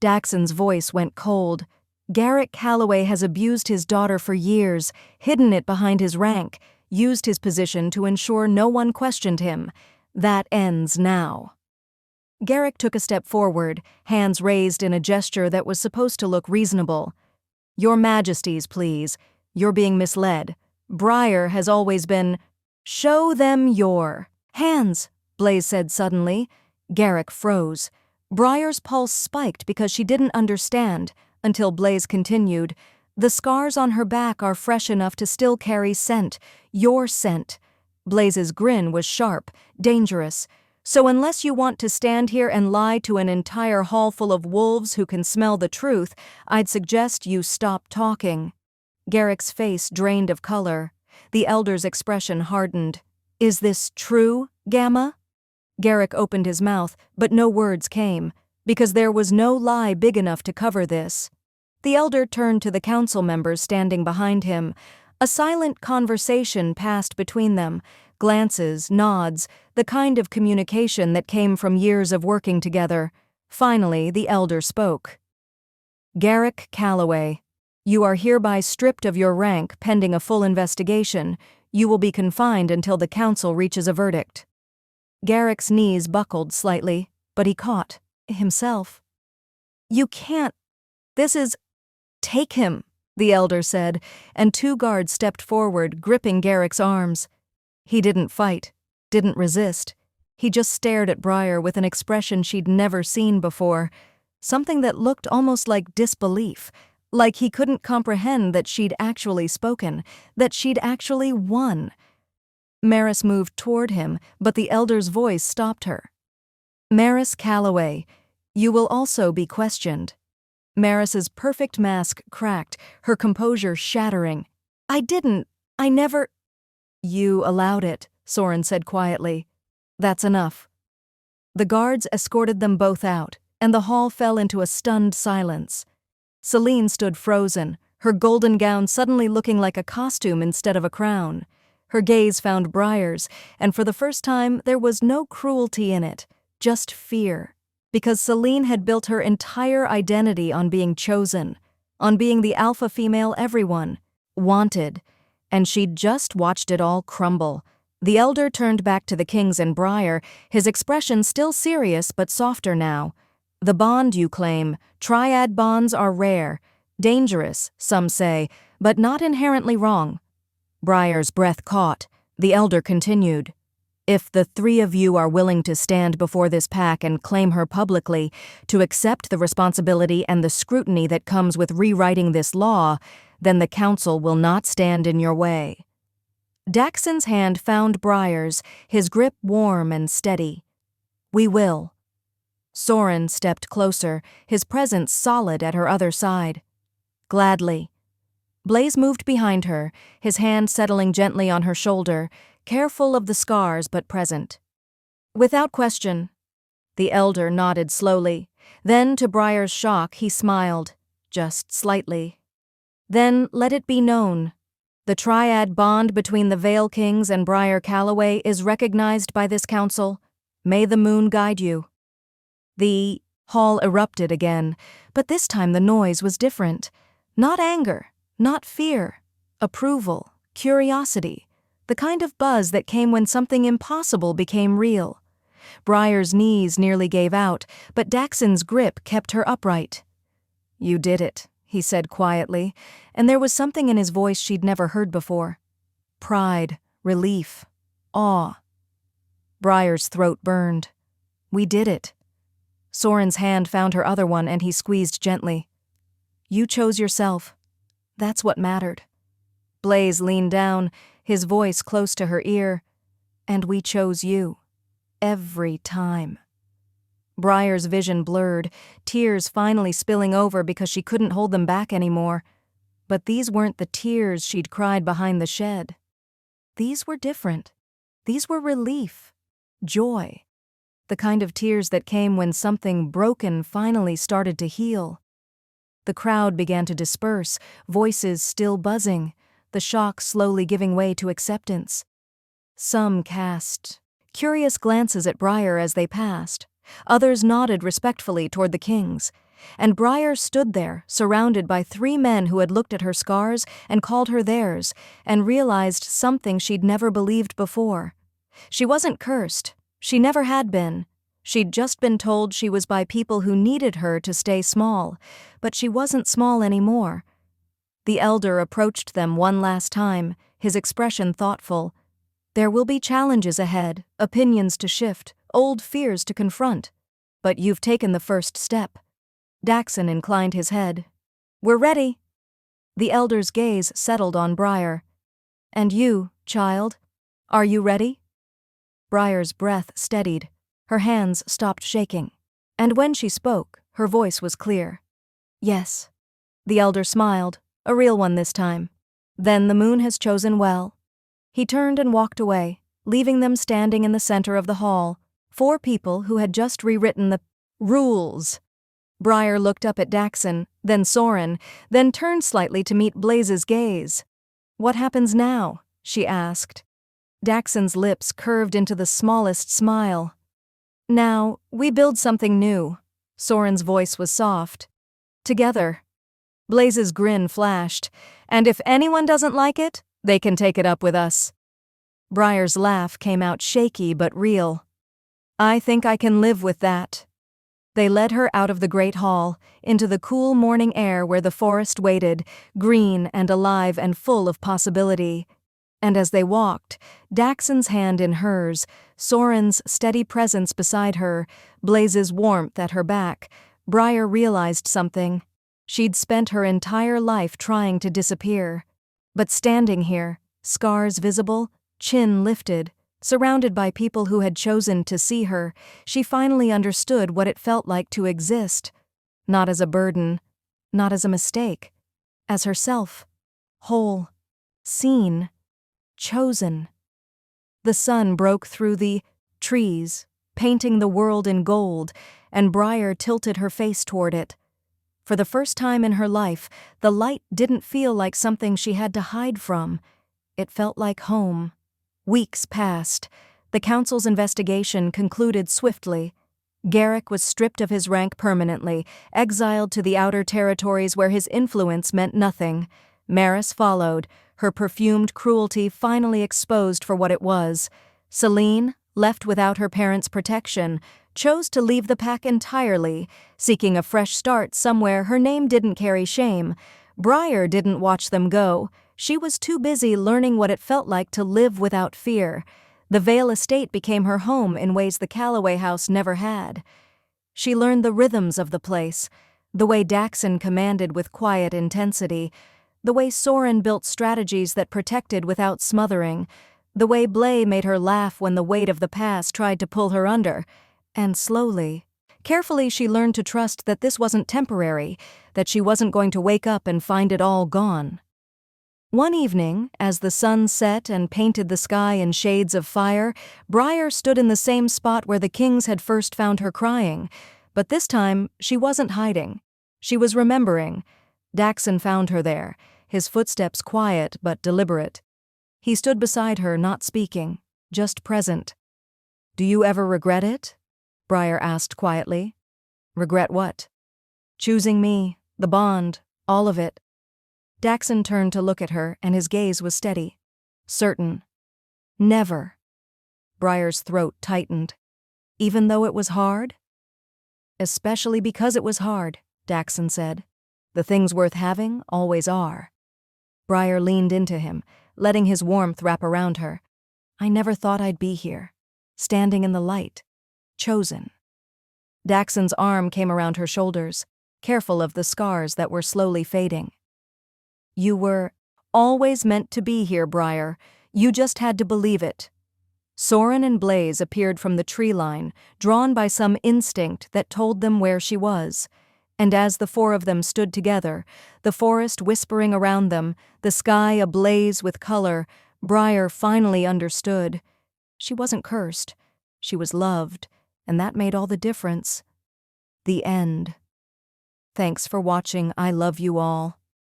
Daxon's voice went cold. Briar Calloway has abused his daughter for years, hidden it behind his rank, used his position to ensure no one questioned him. That ends now. Garrick took a step forward, hands raised in a gesture that was supposed to look reasonable. Your Majesties, please. You're being misled. Briar has always been— Show them your hands, Blaise said suddenly. Garrick froze. Briar's pulse spiked because she didn't understand, until Blaise continued. The scars on her back are fresh enough to still carry scent, your scent. Blaise's grin was sharp, dangerous. So unless you want to stand here and lie to an entire hall full of wolves who can smell the truth, I'd suggest you stop talking. Garrick's face drained of color. The elder's expression hardened. Is this true, Gamma? Garrick opened his mouth, but no words came, because there was no lie big enough to cover this. The elder turned to the council members standing behind him. A silent conversation passed between them, glances, nods, the kind of communication that came from years of working together. Finally, the elder spoke. Briar Calloway, you are hereby stripped of your rank pending a full investigation. You will be confined until the council reaches a verdict. Garrick's knees buckled slightly, but he caught himself. You can't. This is— Take him, the elder said, and two guards stepped forward, gripping Garrick's arms. He didn't fight, didn't resist. He just stared at Briar with an expression she'd never seen before, something that looked almost like disbelief, like he couldn't comprehend that she'd actually spoken, that she'd actually won. Maris moved toward him, but the elder's voice stopped her. Briar Calloway, you will also be questioned. Maris's perfect mask cracked, her composure shattering. I never— You allowed it, Soren said quietly. That's enough. The guards escorted them both out, and the hall fell into a stunned silence. Celine stood frozen, her golden gown suddenly looking like a costume instead of a crown. Her gaze found Briar's, and for the first time there was no cruelty in it, just fear. Because Celine had built her entire identity on being chosen, on being the alpha female everyone wanted, and she'd just watched it all crumble. The elder turned back to the kings and Briar, his expression still serious but softer now. The bond you claim, triad bonds, are rare, dangerous, some say, but not inherently wrong. Briar's breath caught. The elder continued. If the three of you are willing to stand before this pack and claim her publicly, to accept the responsibility and the scrutiny that comes with rewriting this law, then the council will not stand in your way. Daxon's hand found Briar's, his grip warm and steady. We will. Soren stepped closer, his presence solid at her other side. Gladly. Blaise moved behind her, his hand settling gently on her shoulder, careful of the scars but present. Without question. The elder nodded slowly. Then, to Briar's shock, he smiled, just slightly. Then let it be known. The triad bond between the Vale Kings and Briar Calloway is recognized by this council. May the moon guide you. The hall erupted again, but this time the noise was different. Not anger, not fear. Approval, curiosity. The kind of buzz that came when something impossible became real. Briar's knees nearly gave out, but Daxon's grip kept her upright. You did it, he said quietly, and there was something in his voice she'd never heard before. Pride, relief, awe. Briar's throat burned. We did it. Soren's hand found her other one and he squeezed gently. You chose yourself. That's what mattered. Blaise leaned down, his voice close to her ear. And we chose you. Every time. Briar's vision blurred, tears finally spilling over because she couldn't hold them back anymore. But these weren't the tears she'd cried behind the shed. These were different. These were relief, joy, the kind of tears that came when something broken finally started to heal. The crowd began to disperse, voices still buzzing, the shock slowly giving way to acceptance. Some cast curious glances at Briar as they passed. Others nodded respectfully toward the kings. And Briar stood there, surrounded by 3 men who had looked at her scars and called her theirs, and realized something she'd never believed before. She wasn't cursed. She never had been. She'd just been told she was by people who needed her to stay small, but she wasn't small anymore. The elder approached them one last time, his expression thoughtful. There will be challenges ahead, opinions to shift, old fears to confront. But you've taken the first step. Daxon inclined his head. We're ready. The elder's gaze settled on Briar. And you, child, are you ready? Briar's breath steadied. Her hands stopped shaking. And when she spoke, her voice was clear. Yes. The elder smiled, a real one this time. Then the moon has chosen well. He turned and walked away, leaving them standing in the center of the hall, 4 people who had just rewritten the rules. Briar looked up at Daxon, then Soren, then turned slightly to meet Blaise's gaze. What happens now? She asked. Daxon's lips curved into the smallest smile. Now, we build something new. Soren's voice was soft. Together. Blaise's grin flashed. And if anyone doesn't like it, they can take it up with us. Briar's laugh came out shaky but real. I think I can live with that. They led her out of the great hall, into the cool morning air where the forest waited, green and alive and full of possibility. And as they walked, Daxon's hand in hers, Soren's steady presence beside her, Blaise's warmth at her back, Briar realized something. She'd spent her entire life trying to disappear. But standing here, scars visible, chin lifted, surrounded by people who had chosen to see her, she finally understood what it felt like to exist. Not as a burden, not as a mistake, as herself, whole, seen, chosen. The sun broke through the trees, painting the world in gold, and Briar tilted her face toward it. For the first time in her life, the light didn't feel like something she had to hide from. It felt like home. Weeks passed. The council's investigation concluded swiftly. Garrick was stripped of his rank permanently, exiled to the outer territories where his influence meant nothing. Maris followed, her perfumed cruelty finally exposed for what it was. Celine, left without her parents' protection, chose to leave the pack entirely, seeking a fresh start somewhere her name didn't carry shame. Briar didn't watch them go. She was too busy learning what it felt like to live without fear. The Vale estate became her home in ways the Calloway house never had. She learned the rhythms of the place, the way Daxon commanded with quiet intensity, the way Soren built strategies that protected without smothering, the way Blaise made her laugh when the weight of the past tried to pull her under. And slowly, carefully she learned to trust that this wasn't temporary, that she wasn't going to wake up and find it all gone. One evening, as the sun set and painted the sky in shades of fire, Briar stood in the same spot where the kings had first found her crying. But this time, she wasn't hiding. She was remembering. Daxon found her there, his footsteps quiet but deliberate. He stood beside her, not speaking, just present. Do you ever regret it? Briar asked quietly. Regret what? Choosing me, the bond, all of it. Daxon turned to look at her, and his gaze was steady. Certain. Never. Briar's throat tightened. Even though it was hard? Especially because it was hard, Daxon said. The things worth having always are. Briar leaned into him, letting his warmth wrap around her. I never thought I'd be here, standing in the light. Chosen. Daxon's arm came around her shoulders, careful of the scars that were slowly fading. "You were always meant to be here, Briar. You just had to believe it." Soren and Blaise appeared from the tree line, drawn by some instinct that told them where she was. And as the four of them stood together, the forest whispering around them, the sky ablaze with color, Briar finally understood. She wasn't cursed. She was loved, and that made all the difference. The end. Thanks for watching. I love you all.